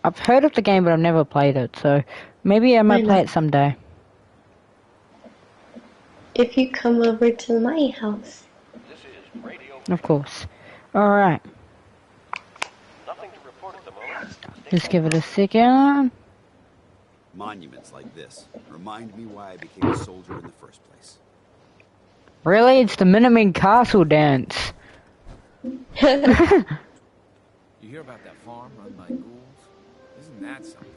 I've heard of the game, but I've never played it, so maybe I might play it someday. If you come over to my house. Of course. Alright. Just give it a second. Monuments like this remind me why I became a soldier in the first place. Really? It's the Minutemen Castle dance. You hear about that farm run by ghouls? Isn't that something?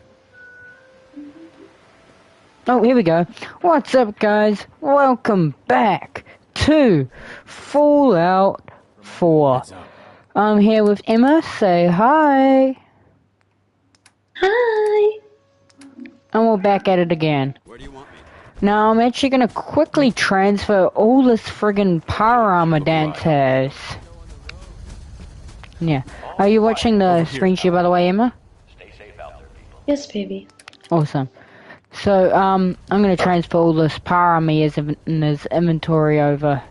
Oh, here we go. What's up, guys? Welcome back to Fallout 4. I'm here with Emma. Say hi. Hi. And we're back at it again. Where do you want me? Now, I'm actually going to quickly transfer all this friggin' power armor dance has. Yeah. Are you watching the screen share, by the way, Emma? Yes, baby. Awesome. So, I'm going to transfer all this power armor in his inventory over.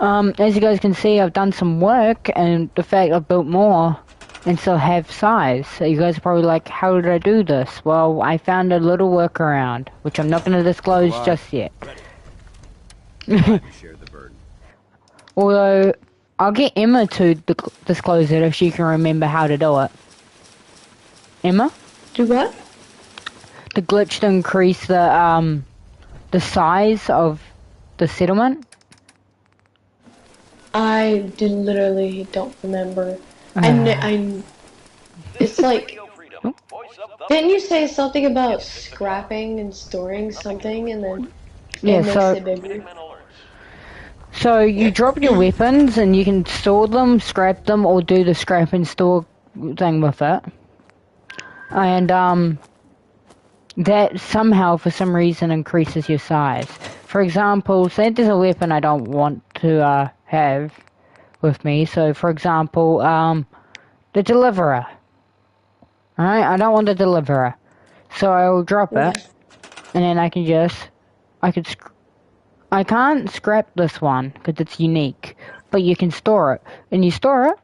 As you guys can see, I've done some work, and the fact I've built more and still have size. So you guys are probably like, how did I do this? Well, I found a little workaround, which I'm not going to disclose just yet. Share the burden. Although, I'll get Emma to disclose it if she can remember how to do it. Emma? Do what? The glitch to increase the size of the settlement? I literally don't remember. It's like, didn't you say something about scrapping and storing something and then it makes it bigger? So you drop your weapons and you can store them, scrap them, or do the scrap and store thing with it. And that somehow, for some reason, increases your size. For example, say there's a weapon I don't want to have with me. So, for example, the deliverer. Alright, I don't want the deliverer. So I will drop it, and then I can just, I can't scrap this one, because it's unique, but you can store it. And you store it,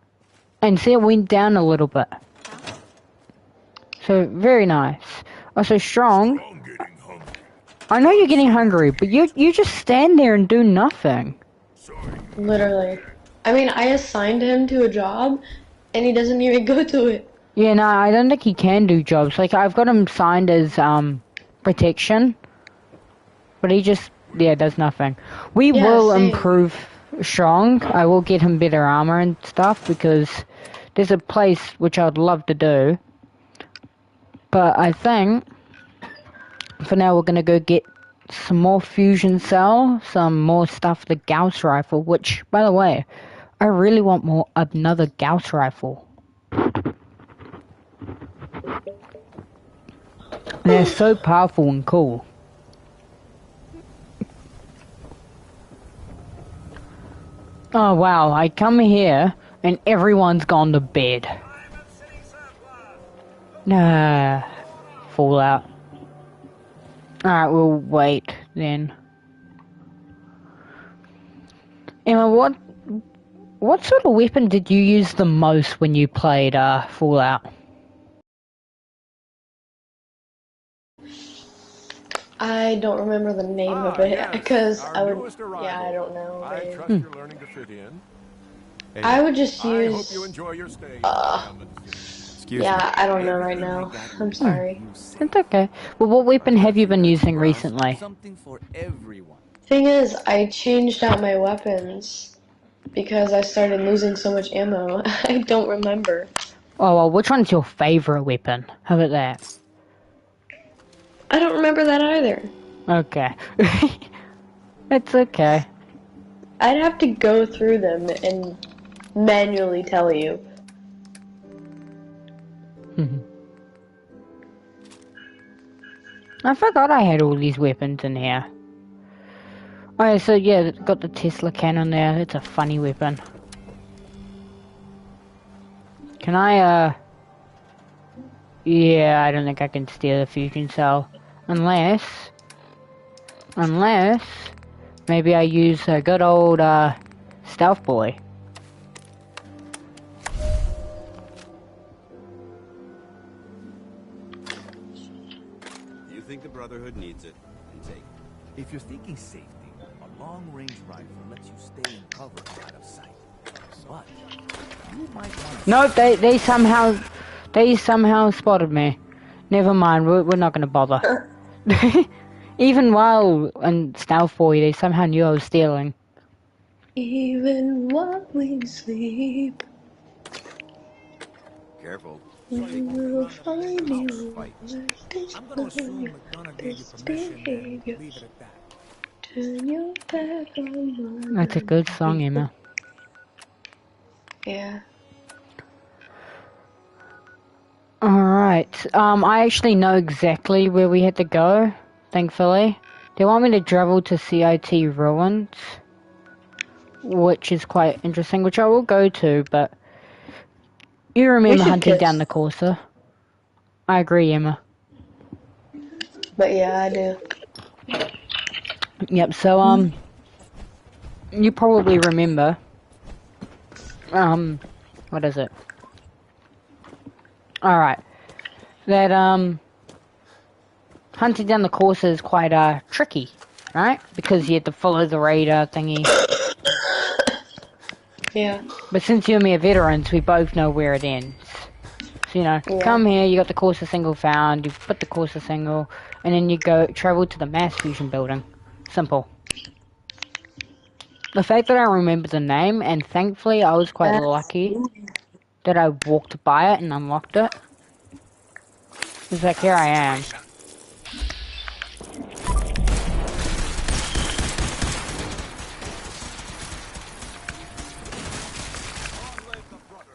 and see it went down a little bit. So, very nice. Also, strong. I know you're getting hungry, but you just stand there and do nothing. Literally. I mean, I assigned him to a job, and he doesn't even go to it. Yeah, no, I don't think he can do jobs. Like, I've got him signed as, protection. But he just, does nothing. We will improve Strong. I will get him better armor and stuff, because there's a place which I'd love to do. But I think, for now, we're gonna go get some more fusion cell, some more stuff, the Gauss rifle, which, by the way, I really want another Gauss rifle. They're so powerful and cool. Oh wow, I come here and everyone's gone to bed. Nah, Fallout. Alright, we'll wait then. Emma, what sort of weapon did you use the most when you played Fallout? I don't remember the name of it because I don't know. I would just use. I don't know right now. I'm sorry. It's okay. Well, what weapon have you been using recently? Thing is, I changed out my weapons because I started losing so much ammo. I don't remember. Oh well, which one's your favorite weapon? How about that? I don't remember that either. Okay. It's okay. I'd have to go through them and manually tell you. I forgot I had all these weapons in here. Oh, so yeah, got the Tesla cannon there. It's a funny weapon. Can I, yeah, I don't think I can steal the fusion cell. Unless, maybe I use a good old, stealth boy. think the Brotherhood needs it, then take it. If you're thinking safety, a long-range rifle lets you stay in cover and out of sight. But you might want to... No, they somehow spotted me. Never mind, we're not gonna bother. Even while in Stealth Boy, they somehow knew I was stealing. Even while we sleep. Careful. We will find you. I'm gonna assume McDonough gave you permission and leave it at that. Turn your back on That's a good song, Emma. Yeah. Alright, I actually know exactly where we had to go, thankfully. They want me to travel to CIT Ruins, which is quite interesting, which I will go to, but you remember hunting down the Corsa. I agree, Emma. But yeah, I do. Yep, so, you probably remember, what is it? Alright, that, hunting down the Corsa is quite, tricky, right? Because you have to follow the radar thingy. Yeah. But since you and me are veterans, we both know where it ends. So, you know, come here, you got the Corsa single found, you put the Corsa single, and then you go travel to the mass fusion building. Simple. The fact that I remember the name, and thankfully I was quite lucky that I walked by it and unlocked it. It's like, here I am.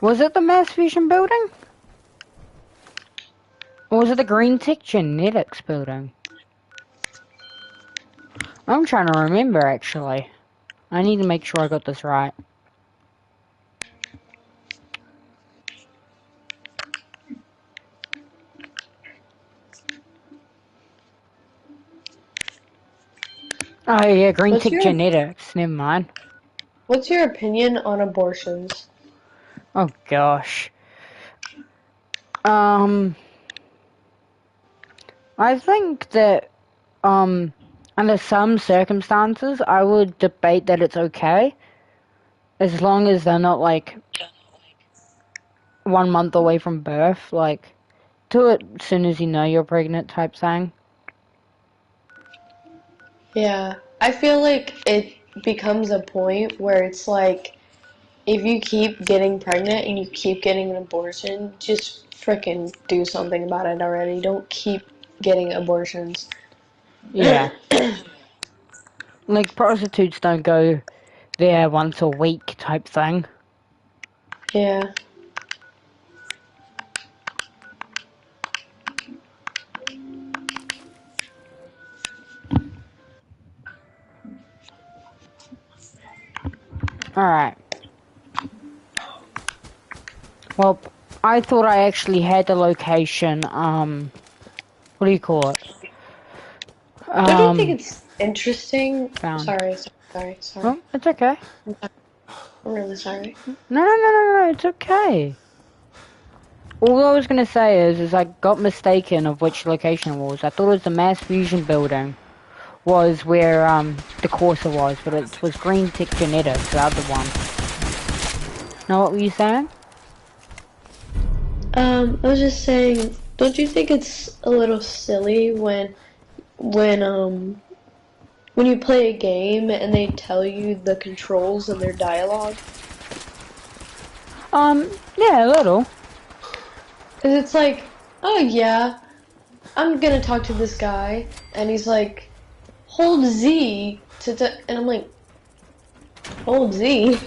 Was it the mass fusion building? Or was it the Green Tech Genetics building? I'm trying to remember, actually. I need to make sure I got this right. Oh yeah, Green Tech Genetics, never mind. What's your opinion on abortions? Oh gosh. I think that, under some circumstances, I would debate that it's okay. As long as they're not, like, 1 month away from birth, like, do it as soon as you know you're pregnant type thing. Yeah, I feel like it becomes a point where it's like, if you keep getting pregnant and you keep getting an abortion, just frickin' do something about it already. Don't keep getting abortions. Yeah. Like, prostitutes don't go there once a week type thing. Yeah. Alright. Well, I thought I actually had the location, what do you call it? Don't you think it's interesting? Found. Sorry. Oh, it's okay. I'm really sorry. No, it's okay. All I was gonna say is I got mistaken of which location it was. I thought it was the mass fusion building was where, the Corsa was, but it was Green Tech Genetics, the other one. Know what were you saying? I was just saying, don't you think it's a little silly when you play a game and they tell you the controls and their dialogue? Yeah, a little. 'Cause it's like, oh yeah, I'm gonna talk to this guy, and he's like, hold Z and I'm like, hold Z?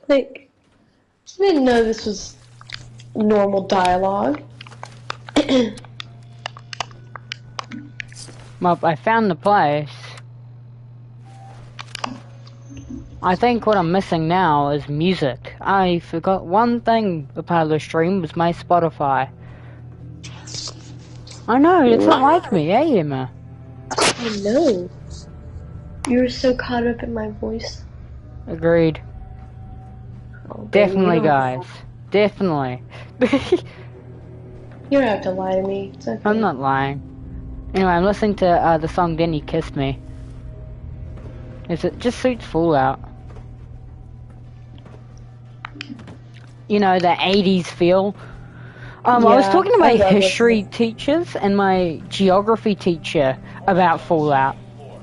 Like, I didn't know this was normal dialogue. Well, I found the place. I think what I'm missing now is music. I forgot one thing about the stream was my Spotify. I know, it's not like me, eh, Emma? I know. You were so caught up in my voice. Agreed. Oh, Definitely, guys. Definitely. You You don't have to lie to me. It's okay. I'm not lying. Anyway, I'm listening to the song Then He Kissed Me. It just suits Fallout. You know, the 80s feel. I was talking to my history teachers and my geography teacher about Fallout.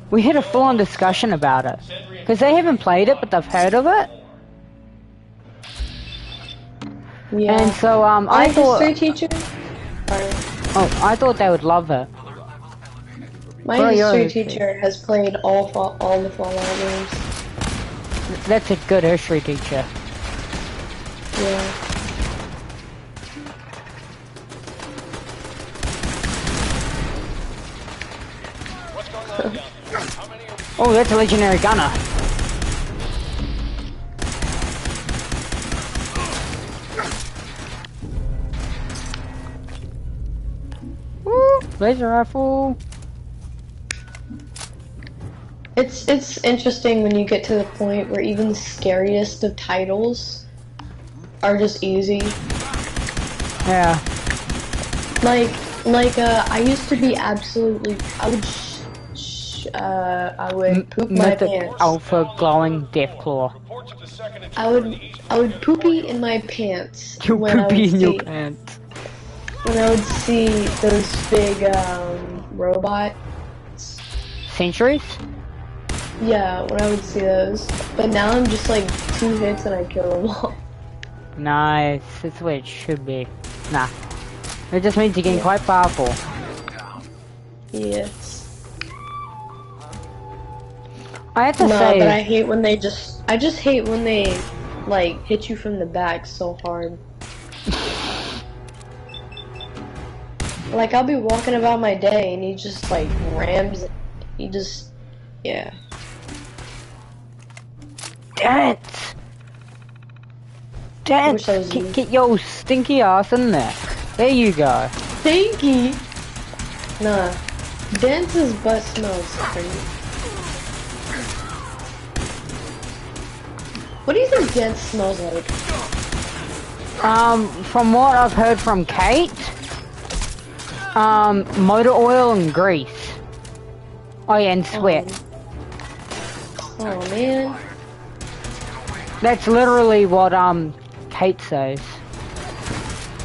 We had a full-on discussion about it. Because they haven't played it, but they've heard of it. Yeah. And so, my I thought... history teacher... Oh, I thought they would love it. My history teacher has played all the Fallout games. That's a good history teacher. Yeah. Oh, that's a legendary gunner. Woo! Laser rifle. It's interesting when you get to the point where even the scariest of titles are just easy. Yeah. Like I used to be absolutely. I would poop my pants. Alpha glowing deathclaw. I would poopy in my pants. You poopy in your pants. When I would see those big robots. Centuries? Yeah, when I would see those. But now I'm just like 2 hits and I kill them all. Nice. That's the way it should be. Nah. It just means you're getting quite powerful. Yes. I have to say... but I hate when they just... I just hate when they, like, hit you from the back so hard. Like, I'll be walking about my day and he just, like, rams it. He just... Yeah. Dance! Dance! Get your stinky ass in there. There you go. Stinky? Nah. Dance's butt smells crazy. What do you think Dance smells like? From what I've heard from Kate, motor oil and grease. Oh yeah, and sweat. Oh man. That's literally what, Kate says.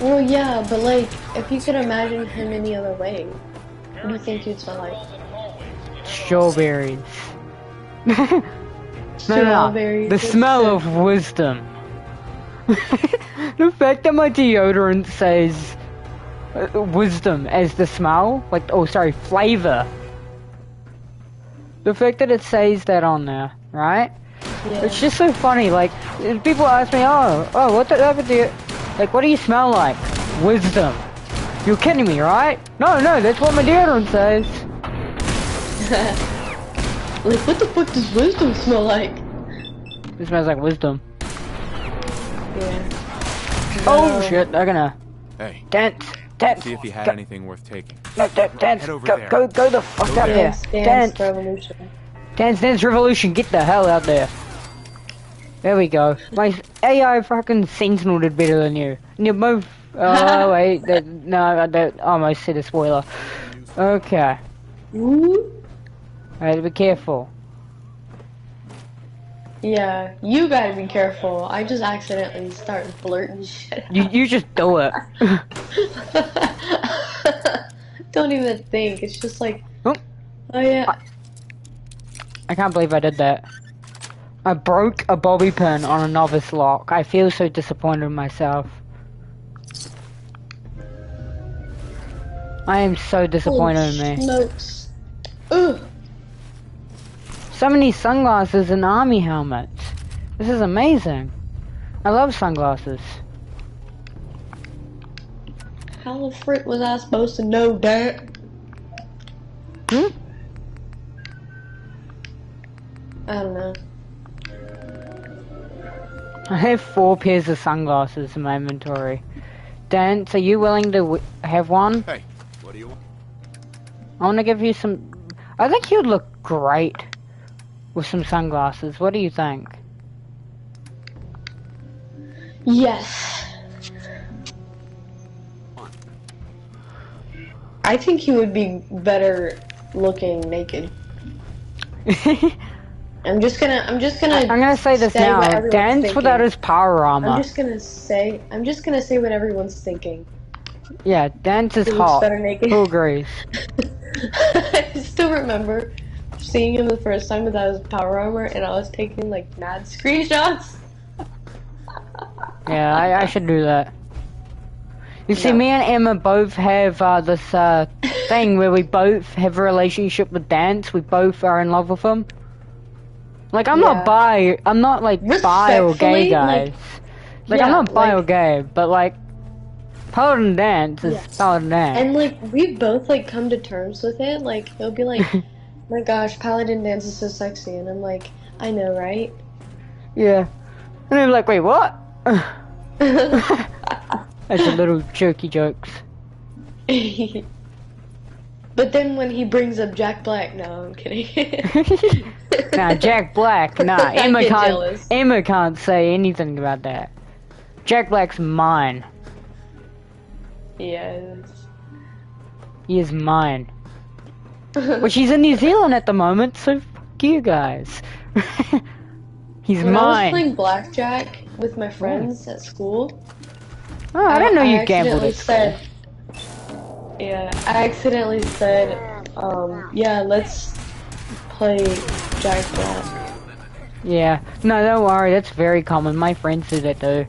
Well, yeah, but like, if you could imagine him any other way, what do you think he'd smell like? Strawberries. No. The smell of wisdom. The fact that my deodorant says wisdom as the smell, like, oh sorry, flavor. The fact that it says that on there, right? Yeah. It's just so funny, like, people ask me, oh, what happened to you? Like, what do you smell like? Wisdom. You're kidding me, right? No, that's what my deodorant says. Like, what the fuck does wisdom smell like? It smells like wisdom. Yeah. Oh shit, they're gonna... Hey. Dance. See if he had anything worth taking. No, dance. Go the fuck out there. Dance Revolution. Dance Revolution, get the hell out there. There we go. My AI fucking Sentinel did better than you. And you both... Oh, wait. No, I almost said a spoiler. Okay. Alright, be careful. Yeah, you gotta be careful. I just accidentally start blurting shit out. You just do it. Don't even think. It's just like... Oh yeah. I can't believe I did that. I broke a bobby pin on a novice lock. I feel so disappointed in myself. I am so disappointed in me. Smokes. Ugh. So many sunglasses and army helmets. This is amazing. I love sunglasses. How the frick was I supposed to know that? I don't know. I have 4 pairs of sunglasses in my inventory. Dan, are you willing to have one? Hey, what do you want? I want to give you some... I think you'd look great with some sunglasses. What do you think? Yes. I think he would be better looking naked. I'm just gonna say this now. Dance without his power armor. I'm just gonna say what everyone's thinking. Yeah, Dance is He hot. looks better naked. Who agrees? I still remember seeing him the first time without his power armor, and I was taking like mad screenshots. Yeah, I should do that. You see, me and Emma both have this thing where we both have a relationship with Dance. We both are in love with him. Like, I'm not bi. I'm not like bi or gay, guys. Like I'm not bi or gay, but like Paladin Dance is Paladin Dance. And like we've both like come to terms with it. Like he'll be like, "My gosh, Paladin Dance is so sexy," and I'm like, "I know, right?" Yeah, and I'm like, "Wait, what?" That's a little jerky jokes. But then when he brings up Jack Black, no, I'm kidding. Nah, Jack Black. Nah, Emma can't say anything about that. Jack Black's mine. Yes. He is mine. Well, she's in New Zealand at the moment, so fuck you guys. He's when mine. I was playing blackjack with my friends at school. Oh, I didn't know you gambled at school. Yeah, I accidentally said, yeah, let's play Jack Black. Yeah, no, don't worry, that's very common. My friends do that too.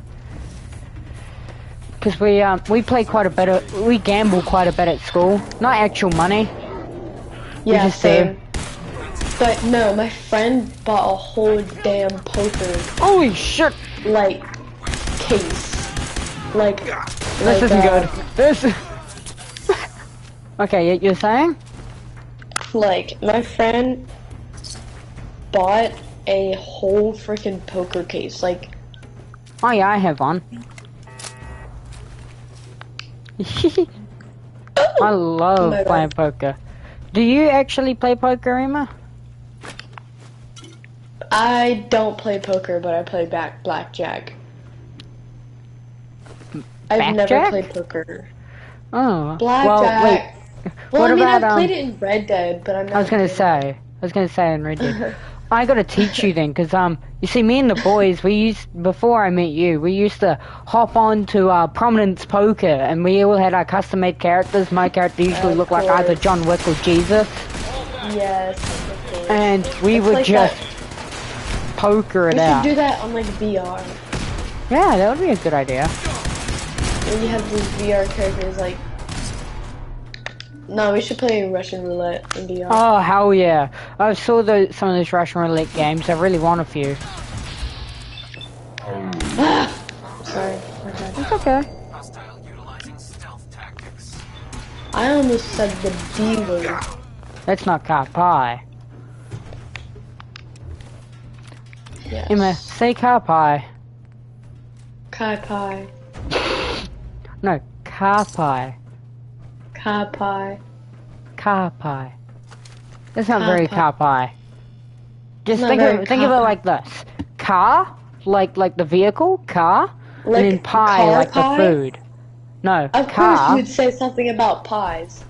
Cause we play quite a bit we gamble quite a bit at school. Not actual money. Yeah, we just same. do. But no, my friend bought a whole damn poker. Holy shit! Like, case. Like, this isn't good. This. Okay, you're saying? Like, my friend bought a whole freaking poker case. Like, oh yeah, I have one. I love playing poker. Do you actually play poker, Emma? I don't play poker, but I play blackjack. I've never played poker. Oh, blackjack. Well, wait. Well, what I mean, about, I've played it in Red Dead, but I'm not. I was gonna say in Red Dead. I gotta teach you then, cause you see, me and the boys, before I met you, we used to hop on to Prominence Poker, and we all had our custom-made characters. My character usually looked like either John Wick or Jesus. Yes. And we would like just poker it out. We should do that on like VR. Yeah, that would be a good idea. When you have these VR characters, like. No, we should play Russian roulette in VR. Oh, hell yeah. I saw some of those Russian roulette games. I really want a few. Sorry. It's okay. I almost said the D word. That's not car pie. Yes. Emma, say car pie. Kai pie. No, car pie. Car pie. Car pie. That's not very car pie. Just think of it like this: car, like the vehicle, car, and then pie, like the food. No, of car. course, you'd say something about pies.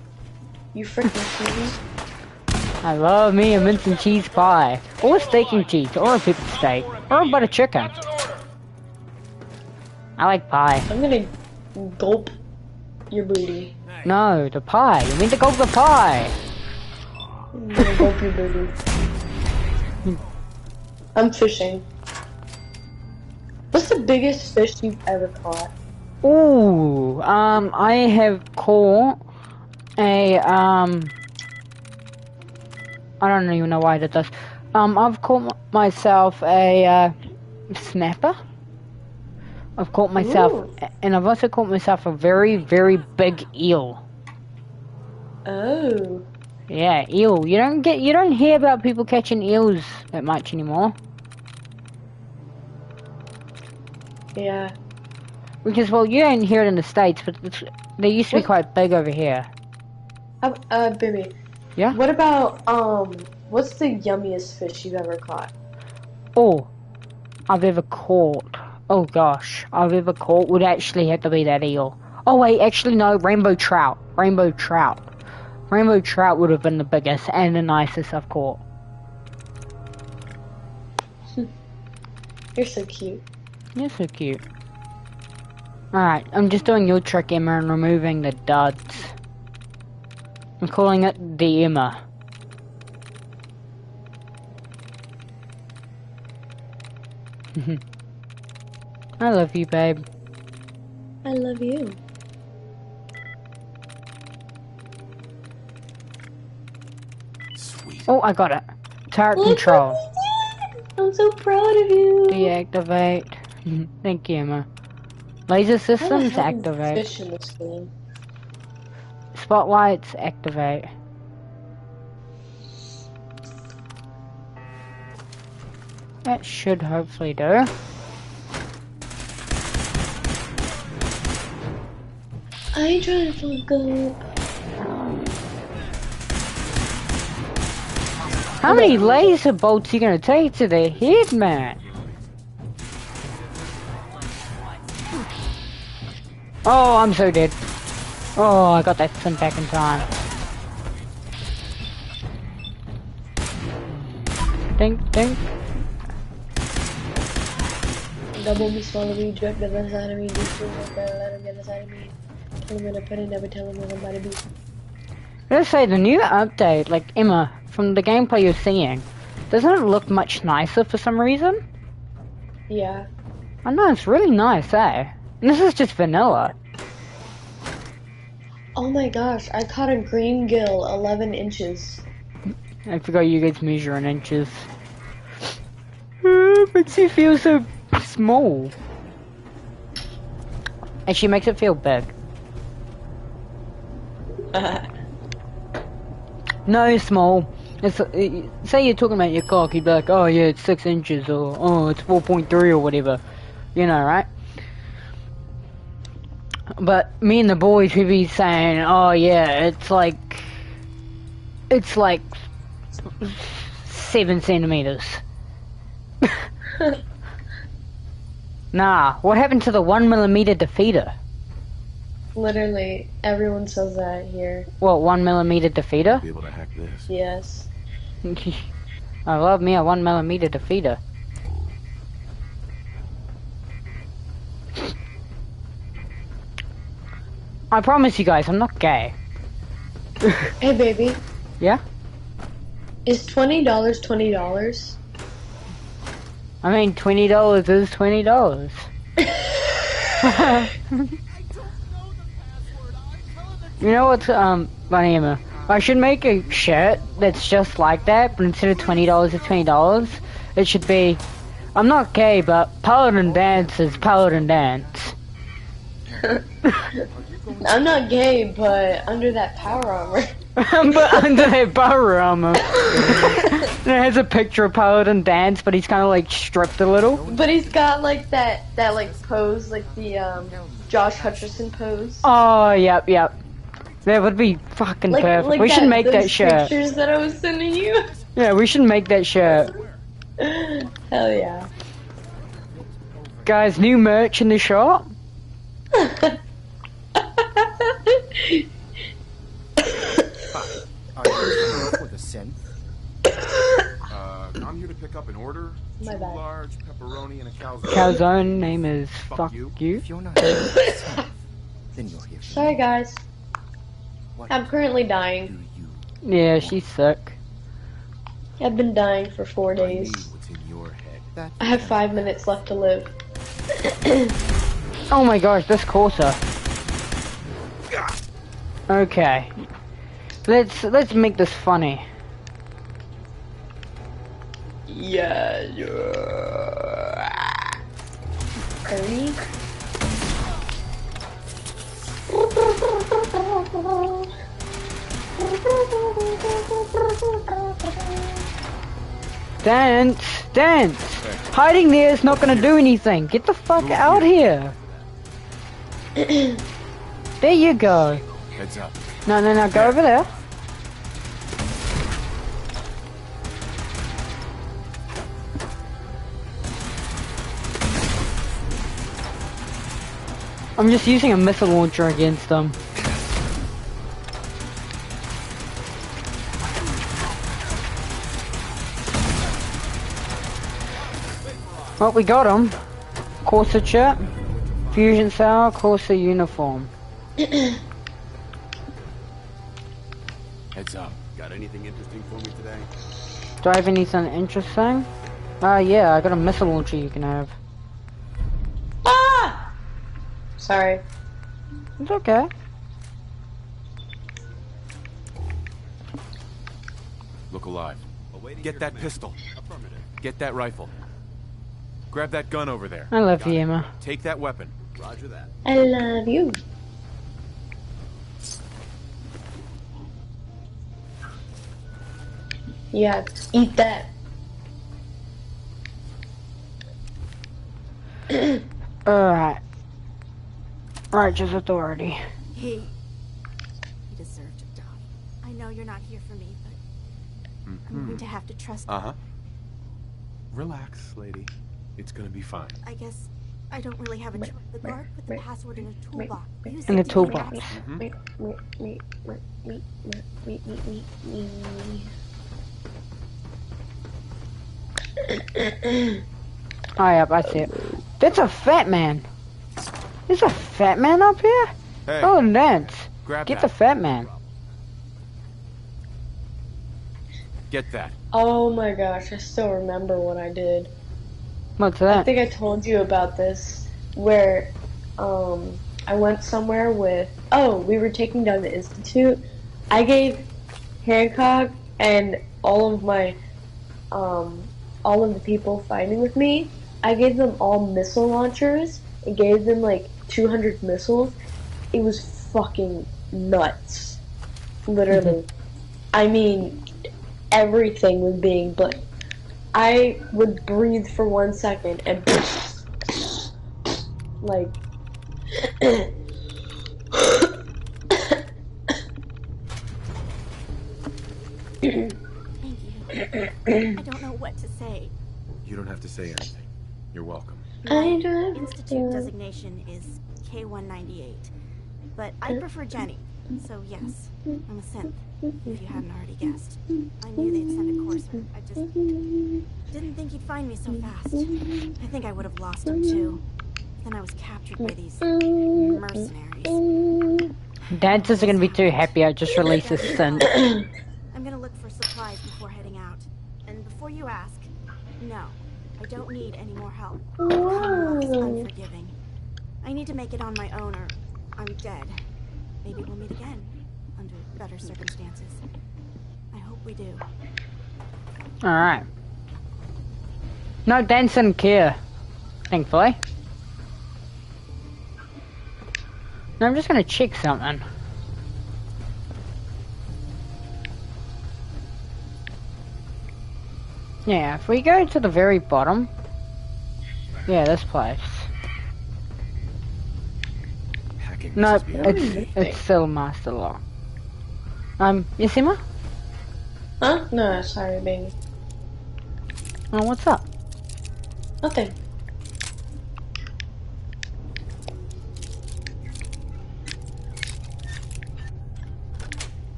You freaking cheese. I love me a mince and cheese pie, or a steak and cheese, or a pepper steak, or a butter chicken. I like pie. I'm gonna gulp your booty. No, the pie. You mean to gulp the pie? I'm gonna gulp your booty. I'm fishing. What's the biggest fish you've ever caught? Ooh, I have caught a, I don't even know why that does. I've caught myself a, snapper. I've caught myself, and I've also caught myself a very, very big eel. Oh. Yeah, eel. You don't hear about people catching eels that much anymore. Yeah. Because, well, you don't hear it in the States, but they used to be quite big over here. Baby. Yeah? What about, what's the yummiest fish you've ever caught? Oh, I've ever caught. Oh gosh, I've ever caught would actually have to be that eel. Oh wait, actually no, rainbow trout. Rainbow trout. Rainbow trout would have been the biggest and the nicest I've caught. You're so cute. You're so cute. Alright, I'm just doing your trick, Emma, and removing the duds. I'm calling it the Emma. I love you, babe. I love you. Sweet. Oh, I got it. Turret Look control. what we did! I'm so proud of you. Deactivate. Thank you, Emma. Laser systems How the hell do activate. fish in this game? Spotlights activate. That should hopefully do. I ain't trying to fuck up. How many laser bolts you gonna take to the head, man? Oh, I'm so dead. Oh, I got that sent back in time. Dink, dink. Double me, swallow me, drug the inside of me, do shit like that, let him get inside of me. Tell him when to put it, never tell him when I'm about to be. Let's say the new update, like Emma, from the gameplay you're seeing, doesn't it look much nicer for some reason? Yeah. I know, it's really nice, eh? And this is just vanilla. Oh my gosh, I caught a green gill 11 inches. I forgot you guys measure in inches. Makes you feel so small. Actually makes it feel big. No, small. It's, say you're talking about your cock, you'd be like, oh yeah, it's 6 inches, or oh, it's 4.3 or whatever. You know, right? But me and the boys, we'd be saying, oh yeah, it's like 7 centimeters. Nah, what happened to the 1mm defeater? Literally, everyone says that here. What, 1mm defeater? Be able to hack this. Yes. I love me a 1mm defeater. I promise you guys, I'm not gay. Hey baby, Yeah? is $20 $20? I mean, $20 is $20. You know what's, funny, Emma? I should make a shirt that's just like that, but instead of $20 it's $20, it should be, I'm not gay, but Paladin Dance is Paladin Dance. I'm not gay, but under that power armor. But under that power armor. It has a picture of Paladin Dance, but he's kind of like stripped a little. But he's got like that like pose, like the Josh Hutcherson pose. Oh, yep. That would be fucking perfect. Like We should make those that shirt. pictures that I was sending you. Yeah, we should make that shirt. Hell yeah. Guys, new merch in the shop. With a scent. I'm here to pick up an order. My 2 bad. large pepperoni and a calzone. Calzone name is fuck you. If you're not having this, then you're here for Sorry me. guys, What I'm currently do dying. you Yeah, she's sick. I've been dying for 4 I days. need what's in your head? That I have 5 minutes left to live. Oh my gosh, this Corsa. Okay. Let's make this funny. Yeah. Ernie? Dance! Hiding there is not gonna do anything. Get the fuck out here. There you go. Heads up. No, go over there. I'm just using a missile launcher against them. Well, we got him. Corsa chip, fusion cell, Corsa uniform. Heads up. Got anything interesting for me today? Do I have anything interesting? Yeah, I got a missile launcher you can have. Ah! Sorry. It's okay. Look alive. Awaiting Get your that command. pistol. Affirmative. Get that rifle. Grab that gun over there. I love you, Emma. Take that weapon. Roger that. I love you. Yeah, eat that. Alright. Righteous authority. He deserved to die. I know you're not here for me, but I'm going to have to trust you. Uh-huh. Relax, lady. It's gonna be fine. I guess I don't really have a choice. The guard put the password in a toolbox. Use In it the to gain toolbox. access. Oh, yep, I see it. That's a fat man. There's a fat man up here? Hey, Oh, Lance. grab Get that. the fat man. Get that. Oh my gosh, I still remember what I did. What's I that? think I told you about this, where I went somewhere with, we were taking down the Institute. I gave Hancock and all of the people fighting with me, I gave them all missile launchers and gave them like 200 missiles. It was fucking nuts. Literally. I mean, everything was being blamed. I would breathe for 1 second and like Thank you. I don't know what to say. You don't have to say anything. You're welcome. I don't Institute designation is K198, but I prefer Jenny. So yes, I'm a synth, if you hadn't already guessed. I knew they'd send a courser. I just didn't think he'd find me so fast. I think I would have lost him too. Then I was captured by these mercenaries. Dance isn't gonna be too happy I just released a stint. I'm gonna look for supplies before heading out. And before you ask, no, I don't need any more help. Commonwealth is unforgiving. I need to make it on my own or I'm dead. Maybe we'll meet again, under better circumstances. I hope we do. Alright. No, Dance didn't care. Thankfully. No, I'm just gonna check something. Yeah, if we go to the very bottom. Yeah, this place. Hacking No, must be everything. it's still Master Lock. Yes, Emma? Huh? No, sorry, baby. Oh, what's up? Nothing.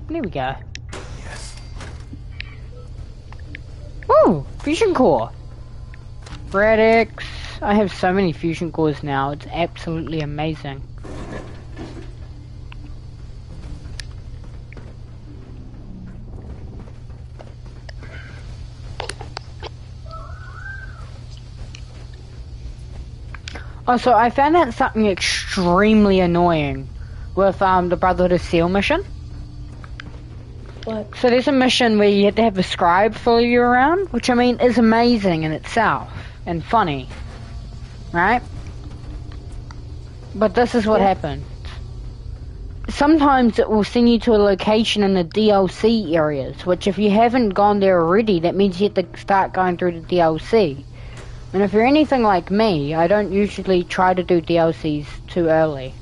There we go. Yes. Ooh, fusion core. Radix. I have so many fusion cores now. It's absolutely amazing. Also, I found out something extremely annoying with the Brotherhood of Steel mission. What? So there's a mission where you have to have a scribe follow you around, which I mean is amazing in itself and funny, right? But this is what happens. Sometimes it will send you to a location in the DLC areas, which if you haven't gone there already, that means you have to start going through the DLC. And if you're anything like me, I don't usually try to do DLCs too early.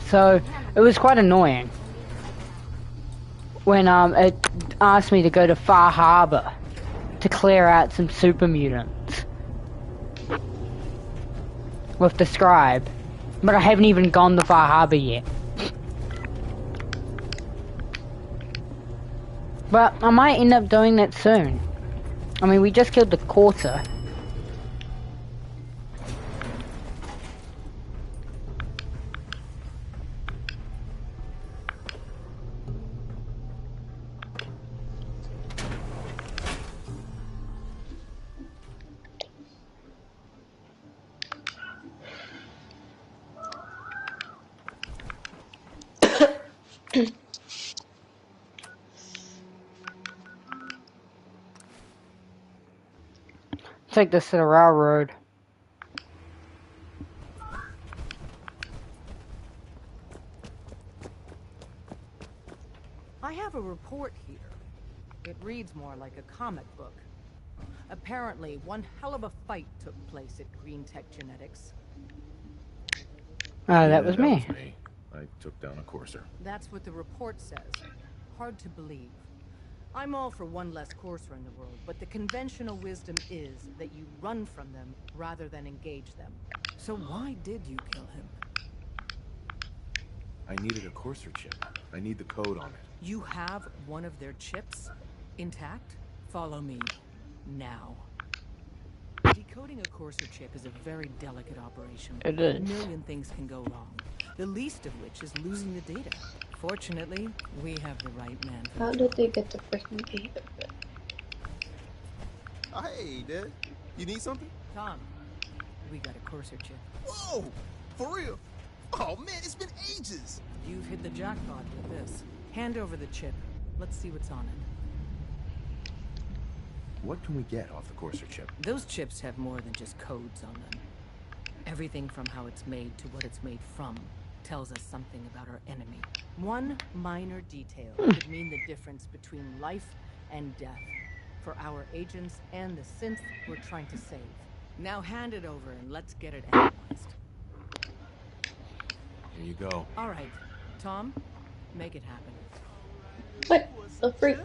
So, it was quite annoying when it asked me to go to Far Harbor to clear out some super mutants. with the scribe. But I haven't even gone to Far Harbor yet. But I might end up doing that soon. I mean, we just killed the quarter. Take this to the railroad. I have a report here. It reads more like a comic book. Apparently, one hell of a fight took place at Green Tech Genetics. That was me. I took down a courser. That's what the report says. Hard to believe. I'm all for one less courser in the world, but the conventional wisdom is that you run from them rather than engage them. So why did you kill him? I needed a courser chip. I need the code on it. You have one of their chips intact? Follow me now. Decoding a courser chip is a very delicate operation. It is. A million things can go wrong, the least of which is losing the data. Fortunately, we have the right man. How did they get the freaking data? Oh, hey, Dad. You need something? Tom, we got a courser chip. Whoa! For real? Oh, man, it's been ages. You've hit the jackpot with this. Hand over the chip. Let's see what's on it. What can we get off the courser chip? Those chips have more than just codes on them. Everything from how it's made to what it's made from tells us something about our enemy. One minor detail could mean the difference between life and death for our agents and the synth we're trying to save. Now hand it over and let's get it analyzed. Here you go. All right, Tom, make it happen. What the freak?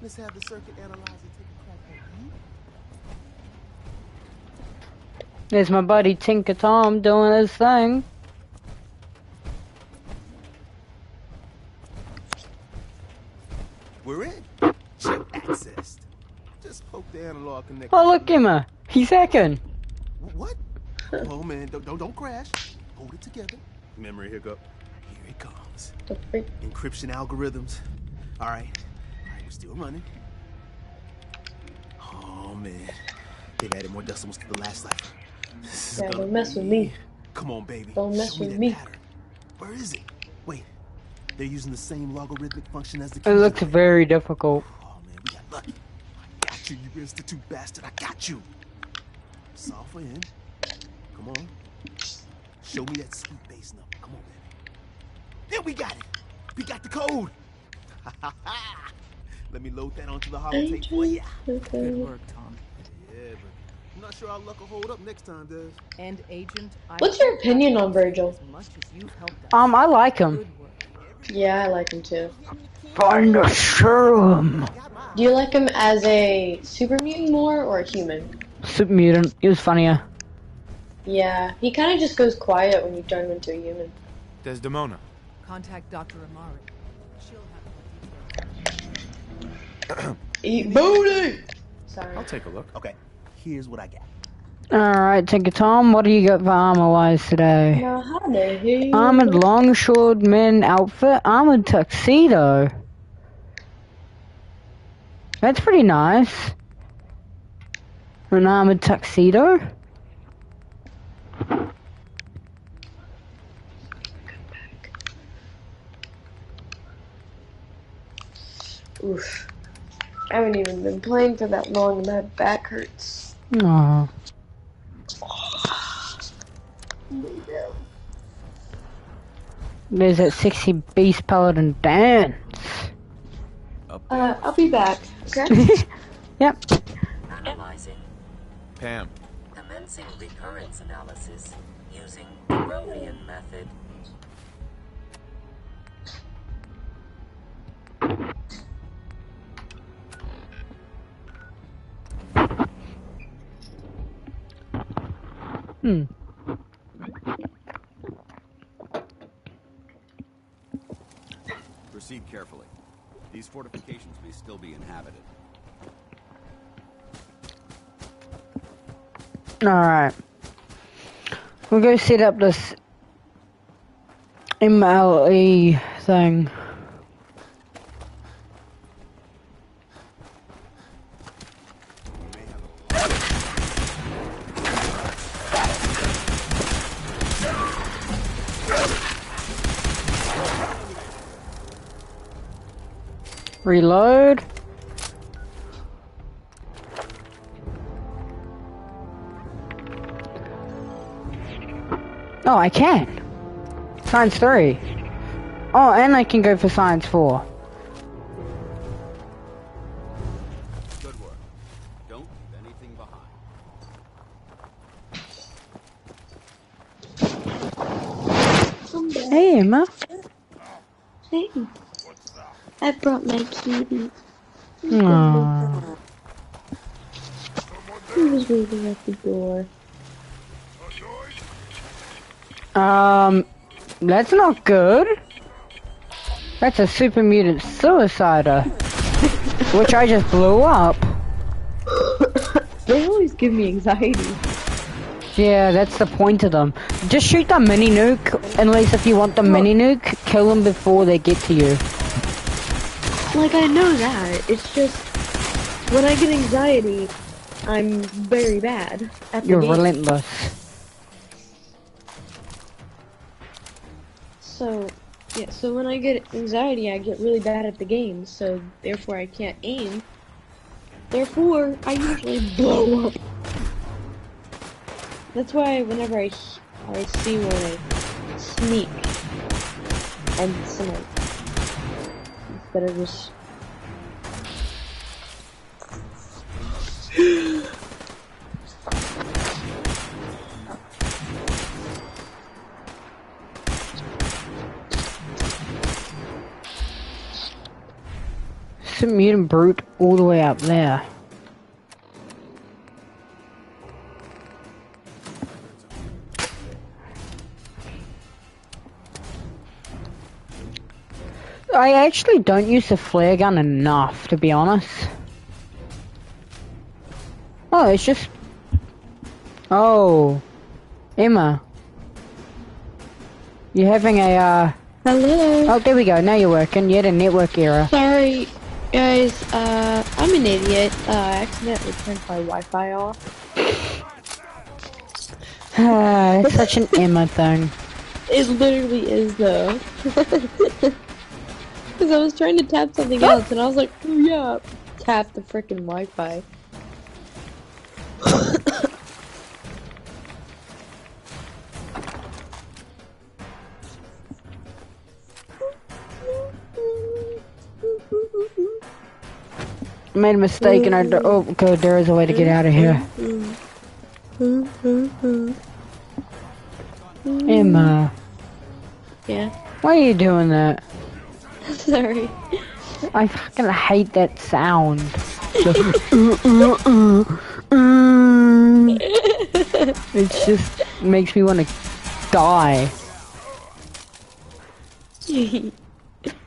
Let's have the circuit analyzer take a crack at you. There's my buddy Tinker Tom doing his thing. We're in. Chip accessed. Just poke the analog connector. Oh, look at him. He's hacking. What? Oh man, don't crash. Hold it together. Memory hiccup. Here it comes. The freak? Encryption algorithms. All right, we're still running. Oh man, they've added more decimals to the last cipher. This is Yeah, gonna don't mess with be- me. Come on, baby. Don't mess Show with that me. pattern. Where is it? Wait, they're using the same logarithmic function as the It keys looks array. very difficult. Oh man, we got lucky. I got you, you institute bastard. I got you. Solve for n. Come on. Show me that sweet base number. Come on, baby. Then we got it. We got the code. Let me load that onto the holotape for ya. Good work, Tom. Yeah, but I'm not sure our luck will hold up next time, does? And Agent, What's your opinion on Virgil? as much as you've helped us. I like him. Good work. Yeah, I like him too. Find the serum. Do you like him as a super mutant more or a human? Super mutant. He was funnier. Yeah, he kind of just goes quiet when you turn him into a human. Desdemona. Contact Dr. Amari. She'll have more details. Eat booty! Sorry. I'll take a look. Okay, here's what I got. Alright, Tinker Tom, what do you got for armor-wise today? Now, how the hell? Armored longswordman outfit, armored tuxedo. That's pretty nice. An armored tuxedo? Oof. I haven't even been playing for that long and my back hurts. Aww. There's that sexy beast paladin dance. I'll be back, okay? Yep. Analyzing. Pam. Commencing recurrence analysis using the Rovian method. Proceed carefully. These fortifications may still be inhabited. Alright. We'll go set up this MLE thing. Reload. Oh, I can. Science 3. Oh, and I can go for Science 4. Good work. Don't leave anything behind. Hey, Emma. Hey. I brought my kitty. Aww. He was waiting at the door. That's not good. That's a super mutant suicider. Which I just blew up. They always give me anxiety. Yeah, that's the point of them. Just shoot the mini nuke, unless if you want the mini nuke, kill them before they get to you. Like, I know that. It's just, when I get anxiety, I'm very bad at the You're game. relentless. So, yeah, so when I get anxiety, I get really bad at the game, so therefore I can't aim. Therefore, I usually blow up. That's why whenever I see when I sneak, I'm snipe. Instead of just... Some mutant brute all the way up there. I actually don't use the flare gun enough, to be honest. Oh, it's just... Oh. Emma. You're having a, Hello. Oh, there we go. Now you're working. You had a network error. Sorry, guys. I'm an idiot. I accidentally turned my Wi-Fi off. It's such an Emma thing. It literally is, though. Because I was trying to tap something else, and I was like, oh yeah, tap the frickin' Wi-Fi. I made a mistake and I... Oh, good. There is a way to get out of here. Emma. Yeah. Why are you doing that? Sorry. I fucking hate that sound. It just makes me want to die.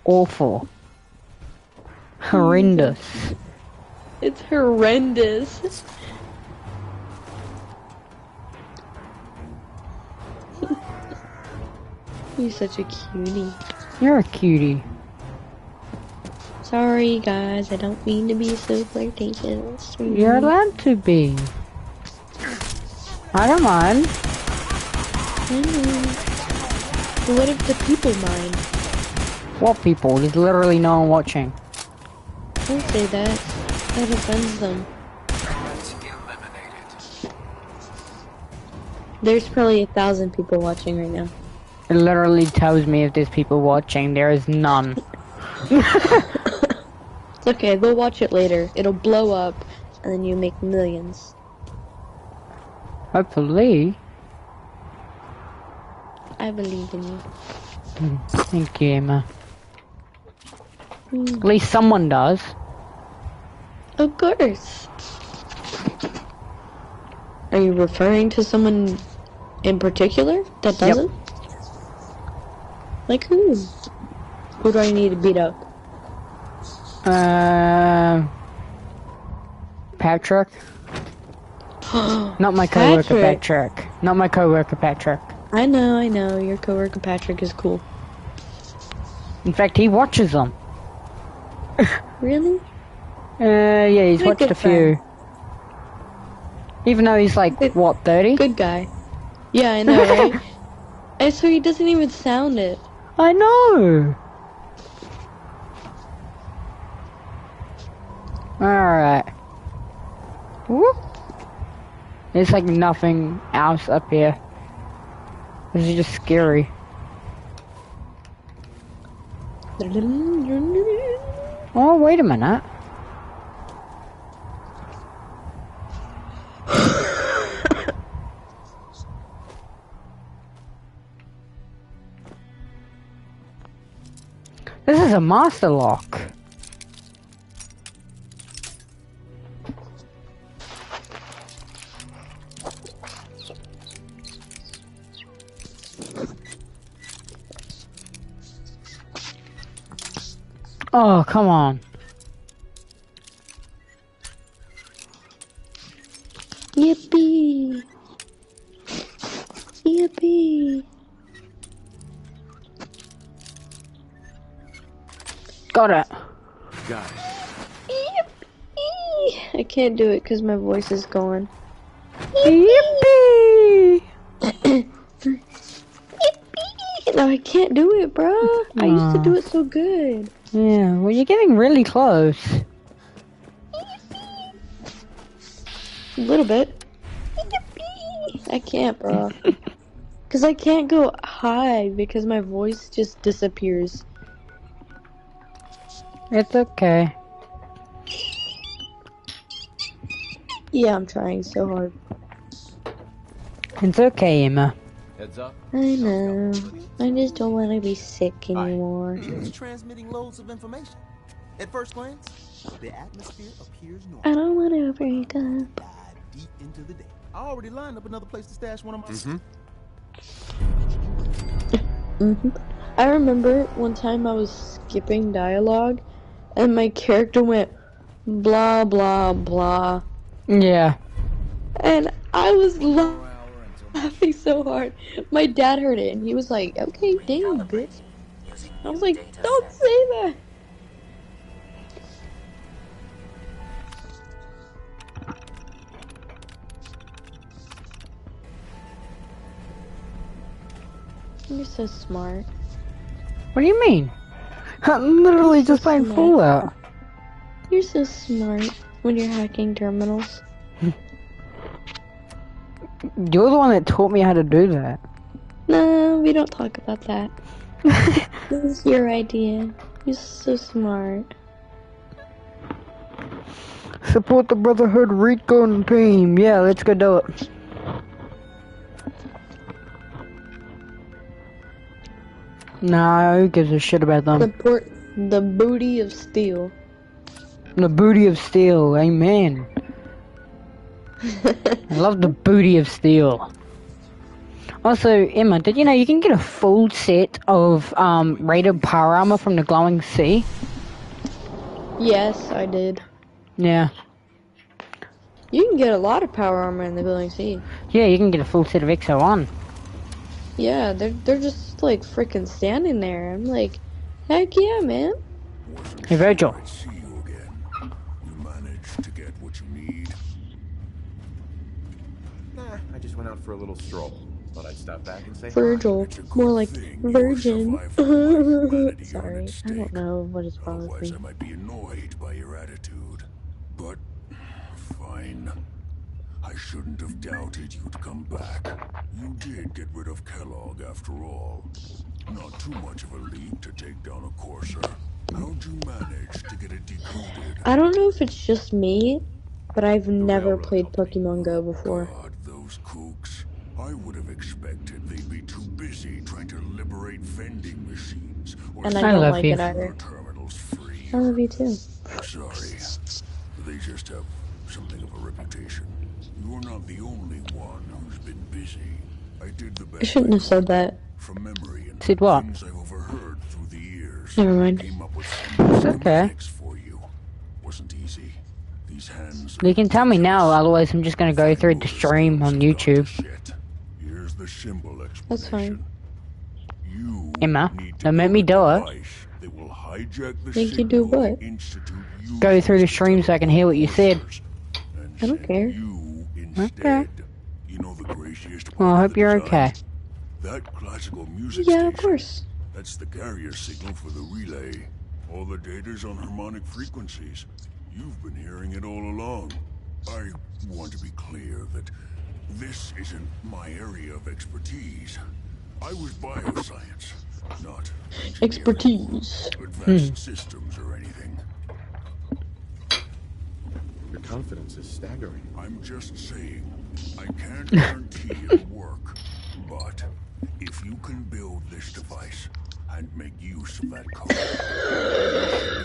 Awful. Horrendous. It's horrendous. You're such a cutie. You're a cutie. Sorry, guys. I don't mean to be so flirtatious. You're allowed to be. I don't mind. But what if the people mind? What people? There's literally no one watching. Don't say that. That offends them. There's probably 1,000 people watching right now. It literally tells me if there's people watching. There is none. It's okay, they'll watch it later. It'll blow up, and then you make millions. Hopefully. I believe in you. Thank you, Emma. At least someone does. Of course. Are you referring to someone in particular that doesn't? Yep. Like who? Who do I need to beat up? Patrick. Not my coworker Patrick. Not my coworker Patrick. I know. Your coworker Patrick is cool. In fact, he watches them. Really? Yeah, he's watched a few. Even though he's like, what, 30? Good guy. Yeah, I know, right? I swear he doesn't even sound it. I know! Alright. Whoop! There's like nothing else up here. This is just scary. Oh, wait a minute. This is a master lock. Oh, come on. Yippee! Yippee! Got it. Got it. Yippee! I can't do it because my voice is going. Yippee! Yippee! No, I can't do it, bro. I used to do it so good. Yeah, well, you're getting really close. A little bit. I can't, bro. Because I can't go high because my voice just disappears. It's okay. Yeah, I'm trying so hard. It's okay, Emma. Heads up. I know. I just don't want to be sick anymore. It's transmitting loads of information. At first glance, the atmosphere appears normal. I don't want to break up. Dive deep into the day. I already lined up another place to stash one of my. I remember one time I was skipping dialogue, and my character went blah blah blah. Yeah. And I was laughing so hard. My dad heard it, and he was like, "Okay, damn, bitch." I was like, "Don't say that." You're so smart. What do you mean? I'm literally just playing Fallout. You're so smart when you're hacking terminals. You're the one that taught me how to do that. No, we don't talk about that. This is your idea. You're so smart. Support the Brotherhood Recon team. Yeah, let's go do it. Nah, who gives a shit about them? Support the booty of steel. The booty of steel, amen. I love the booty of steel. Also, Emma, did you know you can get a full set of rated power armor from the Glowing Sea? Yes, I did. Yeah. You can get a lot of power armor in the Glowing Sea. Yeah, you can get a full set of XO1. Yeah, they're just like freaking standing there. I'm like, heck yeah, man. Hey, Virgil. See you again. You managed to get what you need? Nah, I just went out for a little stroll. Thought I'd stop back and say Virgil, more like virgin. Sorry, I don't know what is wrong with me. Otherwise, I might be annoyed by your attitude. But fine. I shouldn't have doubted you'd come back. You did get rid of Kellogg after all. Not too much of a leap to take down a Courser. How'd you manage to get it decoded? I don't know if it's just me, but I've never played Pokemon Go before. God, those kooks. I would have expected they'd be too busy trying to liberate vending machines. And I don't like it either. I love you too. Sorry. They just have something of a reputation. You're not the only one who's been busy. I did the best. I shouldn't have said that. From memory and Said what? things I've overheard through the years. Never mind. Came up with some It's okay. schematics for you. Wasn't easy. These hands You can tell me now, otherwise I'm just gonna go through the stream on YouTube. Here's the symbol explanation. That's fine. You Emma, need to don't make me do it. that will hijack the Make you do signal what? the Institute Go through the stream so I can hear what you said. I don't care. You Okay. You know the graciest part Well, I of hope the you're design? okay. That classical music Yeah, station. of course. That's the carrier signal for the relay. All the data's on harmonic frequencies. You've been hearing it all along. I want to be clear that this isn't my area of expertise. I was bioscience, not expertise. Advanced systems or anything. Your confidence is staggering. I'm just saying, I can't guarantee it'll work, but if you can build this device and make use of that code,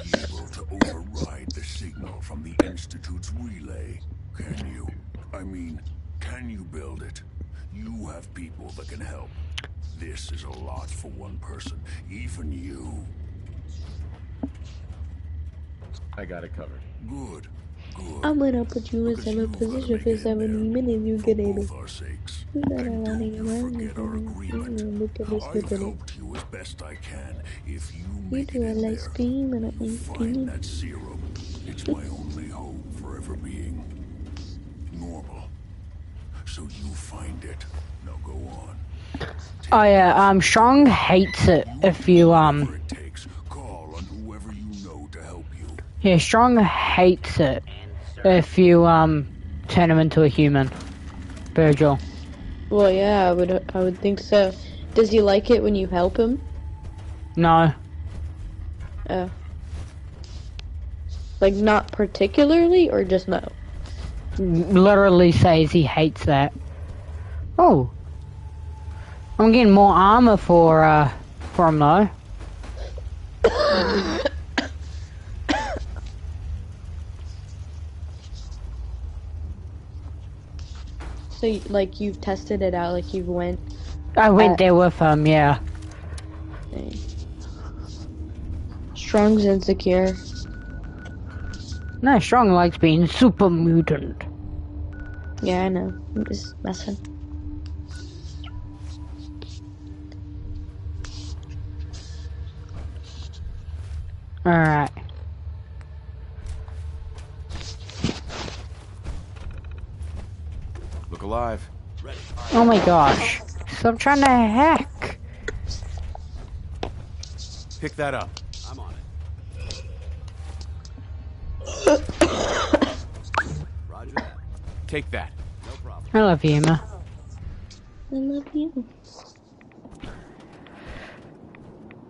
you should be able to override the signal from the Institute's relay. Can you? I mean, can you build it? You have people that can help. This is a lot for one person, even you. I got it covered. Good. Good. I'm gonna put you in seventh position for 70 minutes. You get it. For our sakes. You know And that I don't need you forget our agreement. I've helped you as best I can. If you You make do it it in like there, scream and I you'll ain't find screaming. that serum. It's my only hope for ever being normal. So you find it. Now go on. Oh yeah, Strong hates it if you, Call on whoever you know to help you. Yeah, Strong hates it if you, turn him into a human. Virgil. Well, yeah, I would think so. Does he like it when you help him? No. Oh. Like, not particularly, or just no? Literally says he hates that. Oh. I'm getting more armor for him though. So, like, you've tested it out, like, you went... I went there with him, yeah. Okay. Strong's insecure. No, Strong likes being super mutant. Yeah, I know. I'm just messing. Alright. Look alive. Oh my gosh. Stop trying to hack. Pick that up. I'm on it. Roger that. Take that. No problem. I love you, Emma. I love you.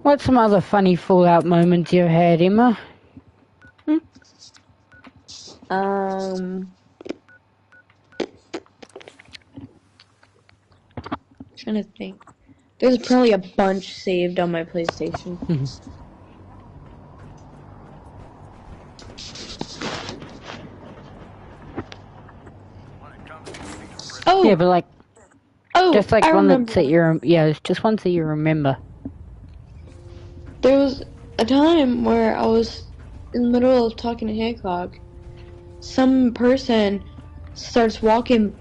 What's some other funny Fallout moments you've had, Emma? Trying to think. There's probably a bunch saved on my PlayStation. Oh! Yeah, but like... Oh, just like I one remember. that's that you yeah, it's just ones that you remember. There was a time where I was in the middle of talking to Hancock. Some person starts walking,